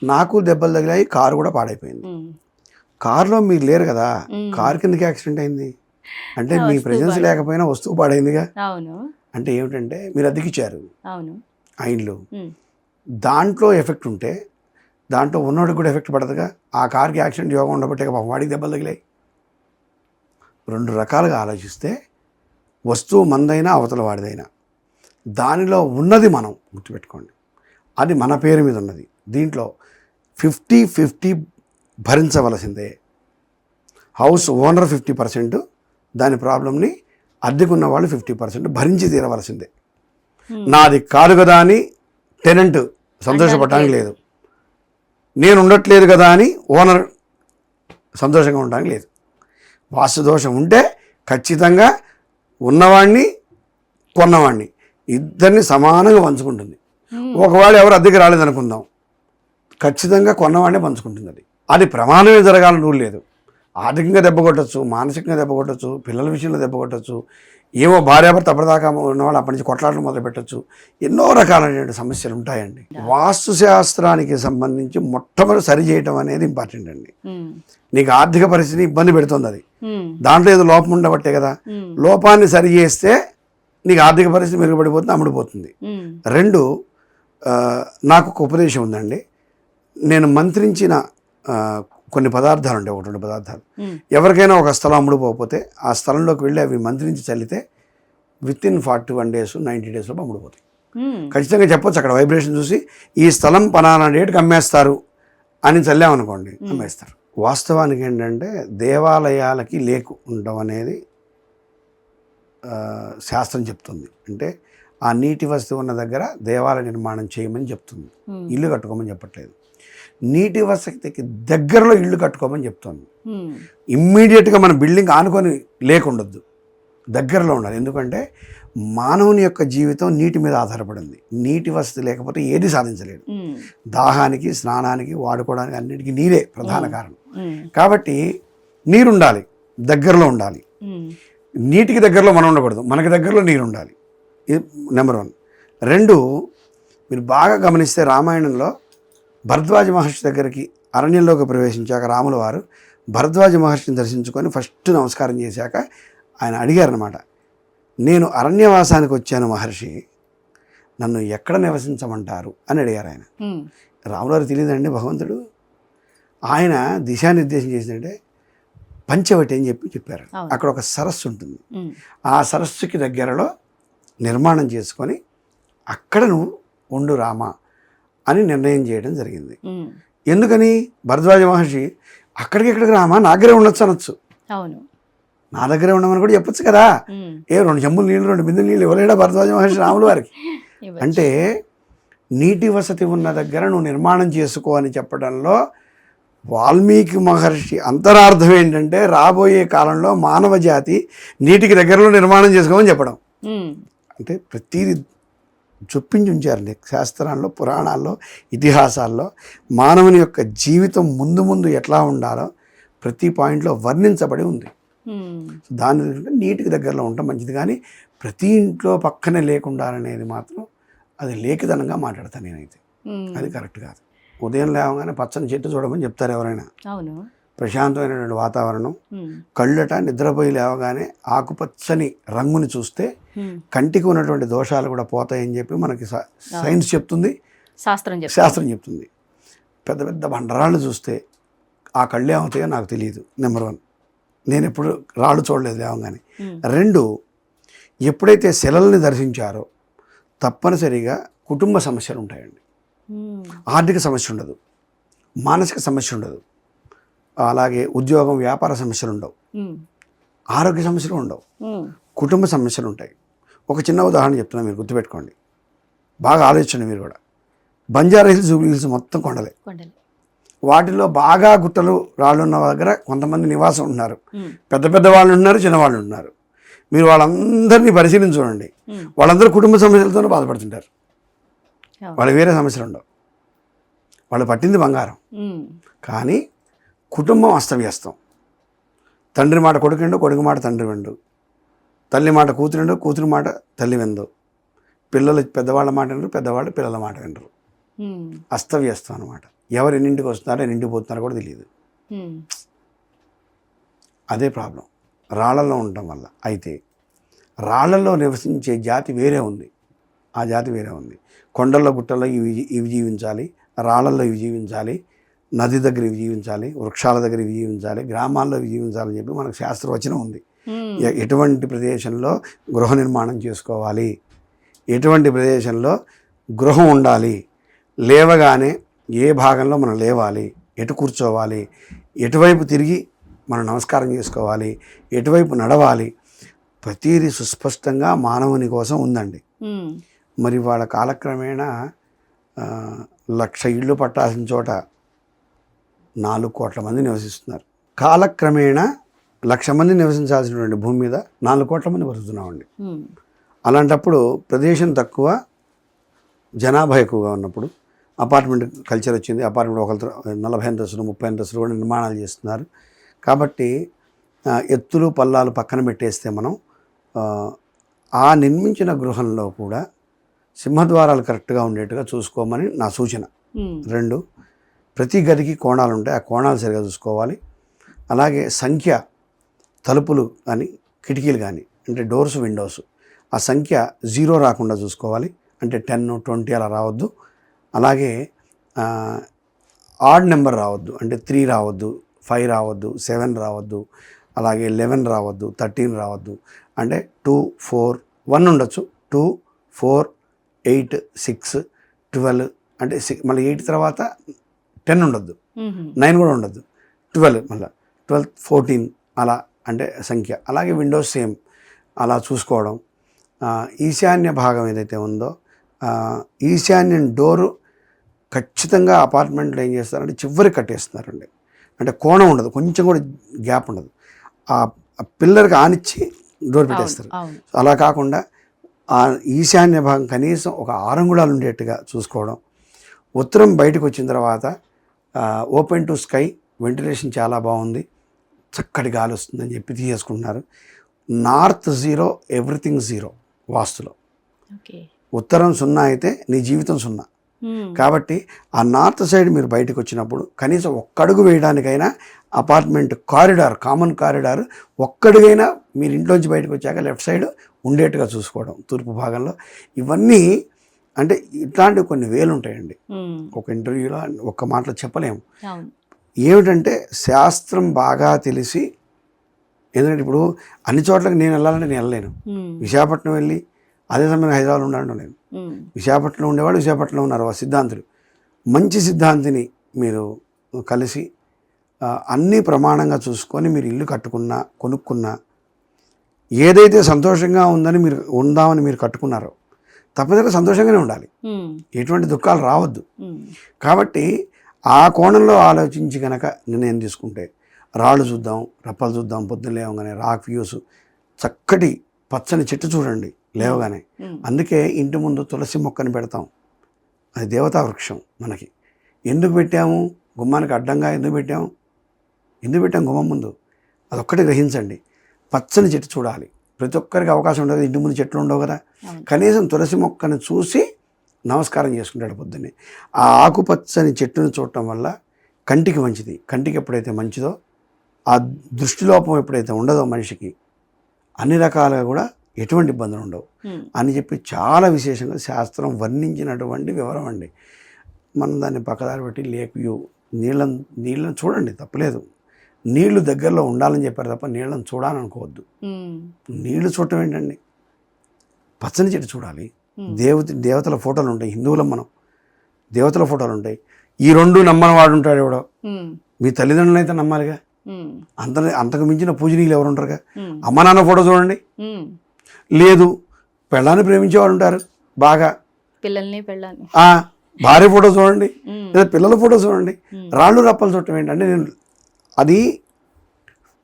నాకు దెబ్బలు తగిలాయి, కారు కూడా పాడైపోయింది. కారులో మీరు లేరు కదా, కారు కిందకి యాక్సిడెంట్ అయింది అంటే మీ ప్రెజెన్స్ లేకపోయినా వస్తువు పాడైందిగా. అంటే ఏమిటంటే మీరు అద్దెకిచ్చారు ఆ ఇల్లు, దాంట్లో ఎఫెక్ట్ ఉంటే దాంట్లో ఉన్నోడికి కూడా ఎఫెక్ట్ పడదుగా. ఆ కార్కి యాక్సిడెంట్ యోగం ఉండబట్టే పాపం వాడికి దెబ్బలు తగిలాయి. రెండు రకాలుగా ఆలోచిస్తే వస్తువు మందైనా అవతల వాడిదైనా దానిలో ఉన్నది మనం గుర్తుపెట్టుకోండి, అది మన పేరు మీద ఉన్నది. దీంట్లో 50-50 భరించవలసిందే. హౌస్ ఓనర్ 50%, దాని ప్రాబ్లంని అద్దెకున్న వాళ్ళు 50% భరించి తీరవలసిందే. నాది కాదు కదా అని టెనెంట్ సంతోషపడటానికి లేదు, నేను ఉండట్లేదు కదా అని ఓనర్ సంతోషంగా ఉండడానికి లేదు. వాస్తు దోషం ఉంటే ఖచ్చితంగా ఉన్నవాడిని కొన్నవాడిని ఇద్దరిని సమానంగా పంచుకుంటుంది. ఒకవేళ ఎవరు అద్దెకి రాలేదనుకుందాం, ఖచ్చితంగా కొన్నవాడినే పంచుకుంటుంది. అది ప్రమాణమే జరగాలని రూల్ లేదు. ఆర్థికంగా దెబ్బ కొట్టచ్చు, మానసికంగా దెబ్బ కొట్టచ్చు, పిల్లల విషయంలో దెబ్బ కొట్టచ్చు, ఏమో భార్యాభర్త అప్పటిదాకా ఉన్నవాళ్ళు అప్పటి నుంచి కొట్లాటలు మొదలు పెట్టచ్చు. ఎన్నో రకాలైన సమస్యలు ఉంటాయండి. వాస్తు శాస్త్రానికి సంబంధించి మొట్టమొదటి సరి చేయటం అనేది ఇంపార్టెంట్ అండి. నీకు ఆర్థిక పరిస్థితి ఇబ్బంది పెడుతుంది, అది దాంట్లో ఏదో లోపం ఉండబట్టే కదా. లోపాన్ని సరి చేస్తే నీకు ఆర్థిక పరిస్థితి మెరుగుపడిపోతుంది, అమ్ముడిపోతుంది. రెండు, నాకు ఒక ఉపదేశం ఉందండి. నేను మంత్రించిన కొన్ని పదార్థాలు ఉంటాయి, 1-2 పదార్థాలు. ఎవరికైనా ఒక స్థలం అమ్ముడుపోతే ఆ స్థలంలోకి వెళ్ళి అవి మంత్రించి చల్లితే వితిన్ 41 days 90 days అమ్ముడుపోతాయి. ఖచ్చితంగా చెప్పొచ్చు, అక్కడ వైబ్రేషన్ చూసి ఈ స్థలం పలానా డేట్కి అమ్మేస్తారు అని చల్లామనుకోండి, అమ్మేస్తారు. వాస్తవానికి ఏంటంటే దేవాలయాలకి లేకు ఉండడం అనేది శాస్త్రం చెప్తుంది. అంటే ఆ నీటి వస్తువు ఉన్న దగ్గర దేవాలయ నిర్మాణం చేయమని చెప్తుంది, ఇల్లు కట్టుకోమని చెప్పట్లేదు. నీటి వసతికి దగ్గరలో ఇల్లు కట్టుకోమని చెప్తుంది. ఇమ్మీడియట్గా మన బిల్డింగ్ ఆనుకొని లేకుండొద్దు, దగ్గరలో ఉండాలి. ఎందుకంటే మానవుని యొక్క జీవితం నీటి మీద ఆధారపడింది. నీటి వసతి లేకపోతే ఏది సాధించలేడు. దాహానికి, స్నానానికి, వాడుకోవడానికి అన్నిటికీ నీరే ప్రధాన కారణం. కాబట్టి నీరు ఉండాలి, దగ్గరలో ఉండాలి. నీటికి దగ్గరలో మనం ఉండకూడదు, మనకి దగ్గరలో నీరు ఉండాలి. ఇది నెంబర్ 1. 2, మీరు బాగా గమనిస్తే రామాయణంలో భరద్వాజ మహర్షి దగ్గరికి అరణ్యంలోకి ప్రవేశించాక రాముల వారు భరద్వాజ మహర్షిని దర్శించుకొని ఫస్ట్ నమస్కారం చేశాక ఆయన అడిగారనమాట, నేను అరణ్యవాసానికి వచ్చాను మహర్షి, నన్ను ఎక్కడ నివసించమంటారు అని అడిగారు ఆయన. రాముల వారు తెలియదండి భగవంతుడు. ఆయన దిశానిర్దేశం చేసిందంటే పంచవటి అని చెప్పారు. అక్కడ ఒక సరస్సు ఉంటుంది, ఆ సరస్సుకి దగ్గరలో నిర్మాణం చేసుకొని అక్కడ నువ్వు ఉండు రామా అని నిర్ణయం చేయడం జరిగింది. ఎందుకని? భరద్వాజ మహర్షి అక్కడికి రామా, నా దగ్గరే ఉండొచ్చు అనొచ్చు, నా దగ్గరే ఉండమని కూడా చెప్పొచ్చు కదా. 2 చెంబులు నీళ్ళు 2 బిందెలు నీళ్ళు ఇవ్వలేడా భరద్వాజ మహర్షి రాముల వారికి? అంటే నీటి వసతి ఉన్న దగ్గర నువ్వు నిర్మాణం చేసుకో అని చెప్పడంలో వాల్మీకి మహర్షి అంతరార్థం ఏంటంటే రాబోయే కాలంలో మానవ జాతి నీటికి దగ్గరలో నిర్మాణం చేసుకోమని చెప్పడం. అంటే ప్రతిదీ చొప్పించి ఉంచారండి శాస్త్రాల్లో, పురాణాల్లో, ఇతిహాసాల్లో. మానవుని యొక్క జీవితం ముందు ముందు ఎట్లా ఉండాలో ప్రతి పాయింట్లో వర్ణించబడి ఉంది. దాని నీటికి దగ్గరలో ఉండటం మంచిది. కానీ ప్రతి ఇంట్లో పక్కనే లేకుండా అనేది మాత్రం అది లేఖితనంగా మాట్లాడతాను నేనైతే. అది కరెక్ట్ కాదు. ఉదయం లేవగానే పచ్చని చెట్టు చూడమని చెప్తారు ఎవరైనా. అవును. ప్రశాంతమైనటువంటి వాతావరణం, కళ్ళట నిద్రపోయి లేవగానే ఆకుపచ్చని రంగుని చూస్తే కంటికి ఉన్నటువంటి దోషాలు కూడా పోతాయని చెప్పి మనకి సైన్స్ చెప్తుంది, శాస్త్రం చెప్తుంది. పెద్ద పెద్ద బండరాళ్ళు చూస్తే ఆ కళ్ళు ఏమవుతాయో నాకు తెలియదు. నెంబర్ 1, నేను ఎప్పుడు రాళ్ళు చూడలేదు లేవగానే. 2, ఎప్పుడైతే శిలల్ని దర్శించారో తప్పనిసరిగా కుటుంబ సమస్యలు ఉంటాయండి. ఆర్థిక సమస్య ఉండదు, మానసిక సమస్య ఉండదు, అలాగే ఉద్యోగం వ్యాపార సమస్యలు ఉండవు, ఆరోగ్య సమస్యలు ఉండవు, కుటుంబ సమస్యలు ఉంటాయి. ఒక చిన్న ఉదాహరణ చెప్తున్నా, మీరు గుర్తుపెట్టుకోండి, బాగా ఆలోచించండి మీరు కూడా. బంజారా హిల్స్, జూబ్లీ హిల్స్ మొత్తం కొండలే. వాటిలో బాగా గుట్టలు రాళ్ళు ఉన్న దగ్గర కొంతమంది నివాసం ఉన్నారు. పెద్ద పెద్ద వాళ్ళు ఉన్నారు, చిన్నవాళ్ళు ఉన్నారు. మీరు వాళ్ళందరినీ పరిశీలించి చూడండి, వాళ్ళందరూ కుటుంబ సమస్యలతోనే బాధపడుతుంటారు. వాళ్ళు వేరే సమస్యలు ఉండవు. వాళ్ళు పట్టింది బంగారం, కానీ కుటుంబం అస్తవ్యస్తం. తండ్రి మాట కొడుకు విండు, కొడుకు మాట తండ్రి విండు, తల్లి మాట కూతురు విండు, కూతురు మాట తల్లి విందు, పిల్లలు పెద్దవాళ్ళ మాట వినరు, పెద్దవాళ్ళు పిల్లల మాట వినరు. అస్తవ్యస్తం అనమాట. ఎవరు ఎన్నింటికి వస్తున్నారో ఎన్నింటికి పోతున్నారో కూడా తెలియదు. అదే ప్రాబ్లం రాళ్లలో ఉండటం వల్ల. అయితే రాళ్లలో నివసించే జాతి వేరే ఉంది, ఆ జాతి వేరే ఉంది. కొండల్లో గుట్టల్లో ఇవి జీవించాలి, రాళ్లల్లో ఇవి జీవించాలి, నది దగ్గర ఇవి జీవించాలి, వృక్షాల దగ్గర ఇవి జీవించాలి, గ్రామాల్లో ఇవి జీవించాలని చెప్పి మనకు శాస్త్రవచనం ఉంది. ఎటువంటి ప్రదేశంలో గృహ నిర్మాణం చేసుకోవాలి, ఎటువంటి ప్రదేశంలో గృహం ఉండాలి, లేవగానే ఏ భాగంలో మనం లేవాలి, ఎటు కూర్చోవాలి, ఎటువైపు తిరిగి మనం నమస్కారం చేసుకోవాలి, ఎటువైపు నడవాలి, ప్రతిదీ సుస్పష్టంగా మానవుని కోసం ఉందండి. మరి వాళ్ళ కాలక్రమేణా 1,00,000 ఇళ్ళు పట్టాల్సిన చోట 4 కోట్ల మంది నివసిస్తున్నారు. కాలక్రమేణా 1,00,000 మంది నివసించాల్సినటువంటి భూమి మీద 4 కోట్ల మంది బతుకుతున్నామండి. అలాంటప్పుడు ప్రదేశం తక్కువ, జనాభా ఎక్కువగా ఉన్నప్పుడు అపార్ట్మెంట్ కల్చర్ వచ్చింది. అపార్ట్మెంట్ ఒకరు 40 అంతస్తులు 30 అంతస్తులు కూడా నిర్మాణాలు చేస్తున్నారు. కాబట్టి ఎత్తులు పల్లాలు పక్కన పెట్టేస్తే మనం ఆ నిర్మించిన గృహంలో కూడా సింహద్వారాలు కరెక్ట్గా ఉండేట్టుగా చూసుకోమని నా సూచన. 2, ప్రతి గదికి కోణాలు ఉంటాయి, ఆ కోణాలు సరిగా చూసుకోవాలి. అలాగే సంఖ్య, తలుపులు కానీ కిటికీలు కానీ, అంటే డోర్స్ విండోస్, ఆ సంఖ్య 0 రాకుండా చూసుకోవాలి. అంటే 10, 20 అలా రావద్దు. అలాగే ఆడ్ నెంబర్ రావద్దు, అంటే 3 రావద్దు, 5 రావద్దు, 7 రావద్దు, అలాగే 11 రావద్దు, 13 రావద్దు. అంటే 2, 4, 1 ఉండొచ్చు, 2, 4, 8, 6, 12, అంటే మళ్ళీ 8 తర్వాత 10 ఉండొద్దు, 9 కూడా ఉండొద్దు, 12, మళ్ళీ 12, 14 అలా అంటే సంఖ్య. అలాగే విండోస్ సేమ్ అలా చూసుకోవడం. ఈశాన్య భాగం ఏదైతే ఉందో ఈశాన్యం డోరు ఖచ్చితంగా అపార్ట్మెంట్లో ఏం చేస్తారంటే చివరికి కట్టేస్తున్నారండి. అంటే కోణం ఉండదు, కొంచెం కూడా గ్యాప్ ఉండదు. ఆ పిల్లర్కి ఆనిచ్చి డోర్ పెట్టేస్తారు. అలా కాకుండా ఆ ఈశాన్య భాగం కనీసం ఒక 6 అంగుళాలు ఉండేట్టుగా చూసుకోవడం. ఉత్తరం బయటకు వచ్చిన తర్వాత ఓపెన్ టు స్కై, వెంటిలేషన్ చాలా బాగుంది, చక్కటి గాలి వస్తుందని చెప్పి తీసేసుకుంటున్నారు. North 0, everything 0 వాస్తులో. ఉత్తరం 0 అయితే నీ జీవితం 0. కాబట్టి ఆ నార్త్ సైడ్ మీరు బయటకు వచ్చినప్పుడు కనీసం ఒక్కడుగు వేయడానికైనా అపార్ట్మెంట్ కారిడార్, కామన్ కారిడార్ ఒక్కడుగైనా మీరు ఇంట్లోంచి బయటకు వచ్చాక లెఫ్ట్ సైడ్ ఉండేట్టుగా చూసుకోవడం తూర్పు భాగంలో. ఇవన్నీ అంటే ఇట్లాంటివి కొన్ని వేలు ఉంటాయండి. ఒక ఇంటర్వ్యూలో ఒక్క మాటలో చెప్పలేము. ఏమిటంటే శాస్త్రం బాగా తెలిసి, ఎందుకంటే ఇప్పుడు అన్ని చోట్లకి నేను వెళ్ళాలంటే నేను వెళ్ళలేను. విశాఖపట్నం వెళ్ళి అదే సమయంలో హైదరాబాద్ ఉండాలంటే నేను, విశాఖపట్నంలో ఉండేవాడు విశాఖపట్నంలో ఉన్నారు ఆ సిద్ధాంతులు. మంచి సిద్ధాంతిని మీరు కలిసి అన్నీ ప్రమాణంగా చూసుకొని మీరు ఇల్లు కట్టుకున్నా, కొనుక్కున్నా, ఏదైతే సంతోషంగా ఉందని మీరు ఉందామని మీరు కట్టుకున్నారో తప్పనిసరిగా సంతోషంగానే ఉండాలి, ఎటువంటి దుఃఖాలు రావద్దు. కాబట్టి ఆ కోణంలో ఆలోచించి కనుక నిర్ణయం తీసుకుంటే రాళ్ళు చూద్దాం, రప్పలు చూద్దాం, పొద్దున్న లేవగానే రాక్ వ్యూస్, చక్కటి పచ్చని చెట్టు చూడండి లేవగానే. అందుకే ఇంటి ముందు తులసి మొక్కని పెడతాం, అది దేవతా వృక్షం మనకి. ఎందుకు పెట్టాము? గుమ్మానికి అడ్డంగా ఎందుకు పెట్టాం గుమ్మం ముందు? అదొక్కటి గ్రహించండి. పచ్చని చెట్టు చూడాలి. ప్రతి ఒక్కరికి అవకాశం ఉండదు, ఇంటి ముందు చెట్లు ఉండవు కదా. అవును. కనీసం తులసి మొక్కను చూసి నమస్కారం చేసుకుంటాడు పొద్దున్నే. ఆ ఆకుపచ్చని చెట్టును చూడటం వల్ల కంటికి మంచిది. కంటికి ఎప్పుడైతే మంచిదో, ఆ దృష్టిలోపం ఎప్పుడైతే ఉండదో మనిషికి, అన్ని రకాలుగా కూడా ఎటువంటి ఇబ్బందులు ఉండవు అని చెప్పి చాలా విశేషంగా శాస్త్రం వర్ణించినటువంటి వివరం అండి. మనం దాన్ని పక్కదారి పెట్టి లేక్ వ్యూ, నీళ్ళని చూడండి, తప్పలేదు. నీళ్లు దగ్గరలో ఉండాలని చెప్పారు తప్ప నీళ్ళని చూడాలనుకోవద్దు. నీళ్లు చూడటం ఏంటండి, పచ్చని చెట్టు చూడాలి. దేవతల ఫోటోలు ఉంటాయి, హిందువులం మనం, దేవతల ఫోటోలు ఉంటాయి. ఈ రెండు నమ్మని వాడు ఉంటాడు ఎవడో. మీ తల్లిదండ్రులు అయితే నమ్మాలిగా, అంతకు మించిన పూజనీయులు ఎవరు ఉంటారుగా. అమ్మ నాన్న ఫోటో చూడండి. లేదు, పెళ్ళాన్ని ప్రేమించేవాళ్ళు ఉంటారు బాగా, పిల్లల్ని భార్య ఫోటో చూడండి, లేదా పిల్లల ఫోటో చూడండి. రాళ్ళు రప్పలు చూడటం ఏంటంటే,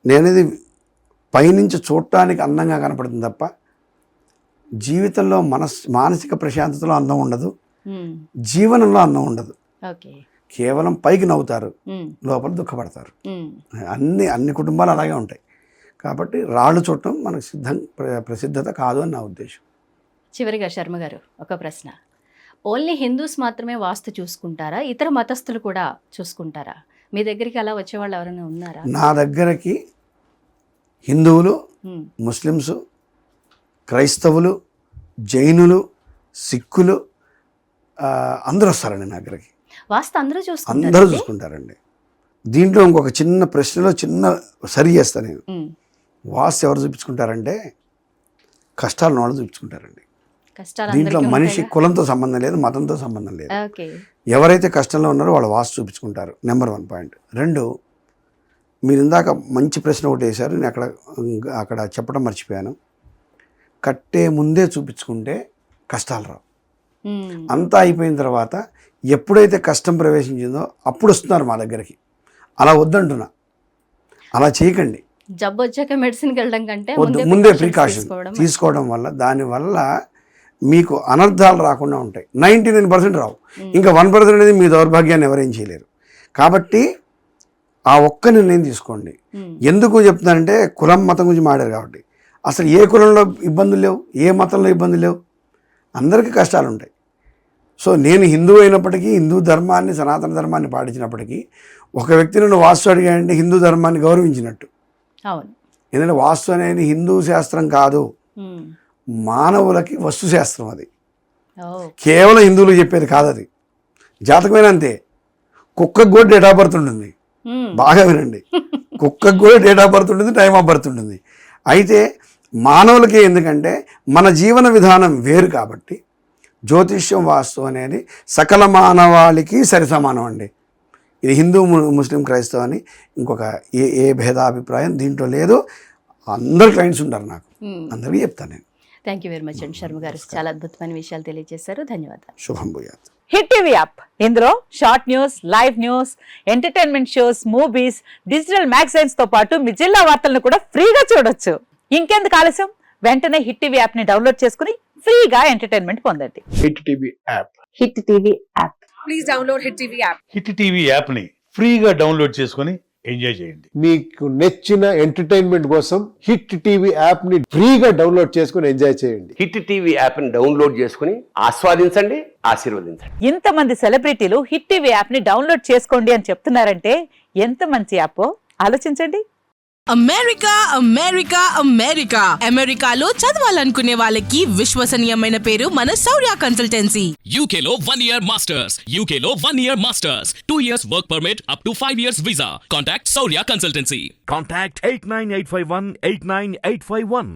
నేనేది పైనుంచి చూడటానికి అందంగా కనపడుతుంది తప్ప జీవితంలో మానసిక ప్రశాంతతలో అందం ఉండదు, జీవనంలో అందం ఉండదు. కేవలం పైకి నవ్వుతారు, లోపల దుఃఖపడతారు. అన్ని కుటుంబాలు అలాగే ఉంటాయి. కాబట్టి రాళ్ళు చూడటం మనకు ప్రసిద్ధత కాదు అని నా ఉద్దేశం. చివరిగా శర్మ గారు ఒక ప్రశ్న, ఓన్లీ హిందూస్ మాత్రమే వాస్తు చూసుకుంటారా, ఇతర మతస్థులు కూడా చూసుకుంటారా? మీ దగ్గరికి అలా వచ్చేవాళ్ళు ఎవరైనా ఉన్నారా? నా దగ్గరకి హిందువులు, ముస్లిమ్స్, క్రైస్తవులు, జైనులు, సిక్కులు అందరూ వస్తారండి నా దగ్గరికి. వాస్తు అందరూ చూసుకుంటారండి. దీంట్లో ఇంకొక చిన్న ప్రశ్నలో చిన్న సరి చేస్తాను నేను. వాస్తు ఎవరు చూపించుకుంటారంటే కష్టాలు వాళ్ళు చూపించుకుంటారండి. దీంట్లో మనిషి కులంతో సంబంధం లేదు, మతంతో సంబంధం లేదు. ఎవరైతే కష్టంలో ఉన్నారో వాళ్ళు వాస్తు చూపించుకుంటారు. Number 1 point. 2, మీరు ఇందాక మంచి ప్రశ్న ఒకటి వేశారు, నేను అక్కడ చెప్పడం మర్చిపోయాను. కట్టే ముందే చూపించుకుంటే కష్టాలు రావు. అంతా అయిపోయిన తర్వాత ఎప్పుడైతే కష్టం ప్రవేశించిందో అప్పుడు వస్తున్నారు మా దగ్గరికి. అలా వద్దంటున్నా, అలా చేయకండి. జబ్బు వచ్చాక మెడిసిన్కి వెళ్ళడం కంటే ముందే ప్రికాషన్ తీసుకోవడం వల్ల దానివల్ల మీకు అనర్థాలు రాకుండా ఉంటాయి. 99% రావు. ఇంకా 1% అనేది మీ దౌర్భాగ్యాన్ని ఎవరేం చేయలేరు. కాబట్టి ఆ ఒక్క నిర్ణయం తీసుకోండి. ఎందుకు చెప్తానంటే కులం మతం గురించి మాడారు కాబట్టి. అసలు ఏ కులంలో ఇబ్బందులు లేవు, ఏ మతంలో ఇబ్బందులు లేవు, అందరికీ కష్టాలు ఉంటాయి. సో నేను హిందూ అయినప్పటికీ, హిందూ ధర్మాన్ని, సనాతన ధర్మాన్ని పాటించినప్పటికీ, ఒక వ్యక్తి నన్ను వాస్తు అడిగాడంటే హిందూ ధర్మాన్ని గౌరవించినట్టు. ఎందుకంటే వాస్తు అనేది హిందూ శాస్త్రం కాదు, మానవులకి వస్తు శాస్త్రం. అది కేవలం హిందువులకు చెప్పేది కాదు. అది జాతకమైన అంతే. కుక్కకు కూడా డేట్ ఆఫ్ బర్త్ ఉంటుంది, బాగా వినండి. కుక్కకు కూడా డేట్ ఆఫ్ బర్త్ ఉంటుంది, టైమ్ ఆఫ్ బర్త్ ఉంటుంది. అయితే మానవులకి ఎందుకంటే మన జీవన విధానం వేరు కాబట్టి జ్యోతిష్యం, వాస్తు అనేది సకల మానవాళికి సరి సమానం అండి. ఇది హిందూ, ముస్లిం, క్రైస్తవ అని ఇంకొక ఏ భేదాభిప్రాయం దీంట్లో లేదు. అందరు క్లయింట్స్ ఉంటారు నాకు, అందరికీ చెప్తాను నేను. థ్యాంక్ యూ వెరీ మచ్ అండి శర్మ గారు, చాలా అద్భుతమైన విషయాలు తెలియజేశారు. ధన్యవాదాలు. శుభం భూయాత్. హిట్ టీవీ యాప్, ఇందులో short news, live news, entertainment shows, movies, digital magazines తో పాటు మీ జిల్లా వార్తలను కూడా ఫ్రీగా చూడొచ్చు. ఇంకెందుకు ఆలస్యం, వెంటనే హిట్ టీవీ యాప్ ని డౌన్లోడ్ చేసుకుని ఫ్రీగా ఎంటర్టైన్మెంట్ పొందండి. Hit TV app. Hit TV app. Please download hit TV app. Hit TV app ని ఫ్రీగా డౌన్లోడ్ చేసుకుని ఎంజాయ్ చేయండి. మీకు నచ్చిన ఎంటర్టైన్మెంట్ కోసం హిట్ టీవీ యాప్ ని ఫ్రీగా డౌన్లోడ్ చేసుకుని ఎంజాయ్ చేయండి. హిట్ టీవీ యాప్ ని డౌన్లోడ్ చేసుకుని ఆస్వాదించండి, ఆశీర్వదించండి. ఇంతమంది సెలబ్రిటీలు హిట్ టీవీ యాప్ ని డౌన్లోడ్ చేసుకోండి అని చెప్తున్నారంటే ఎంత మంచి యాప్ ఆలోచించండి. అమెరికా అమెరికా అమెరికా అమెరికాలో చదవాలనుకునే వాళ్ళకి విశ్వసనీయమైన పేరు మన శౌర్య కన్సల్టెన్సీ. UK లో 1 year masters, UK లో 1 year masters, 2 years work permit up to 5 years visa. Contact Saurya Consultancy. Contact 89851 89851.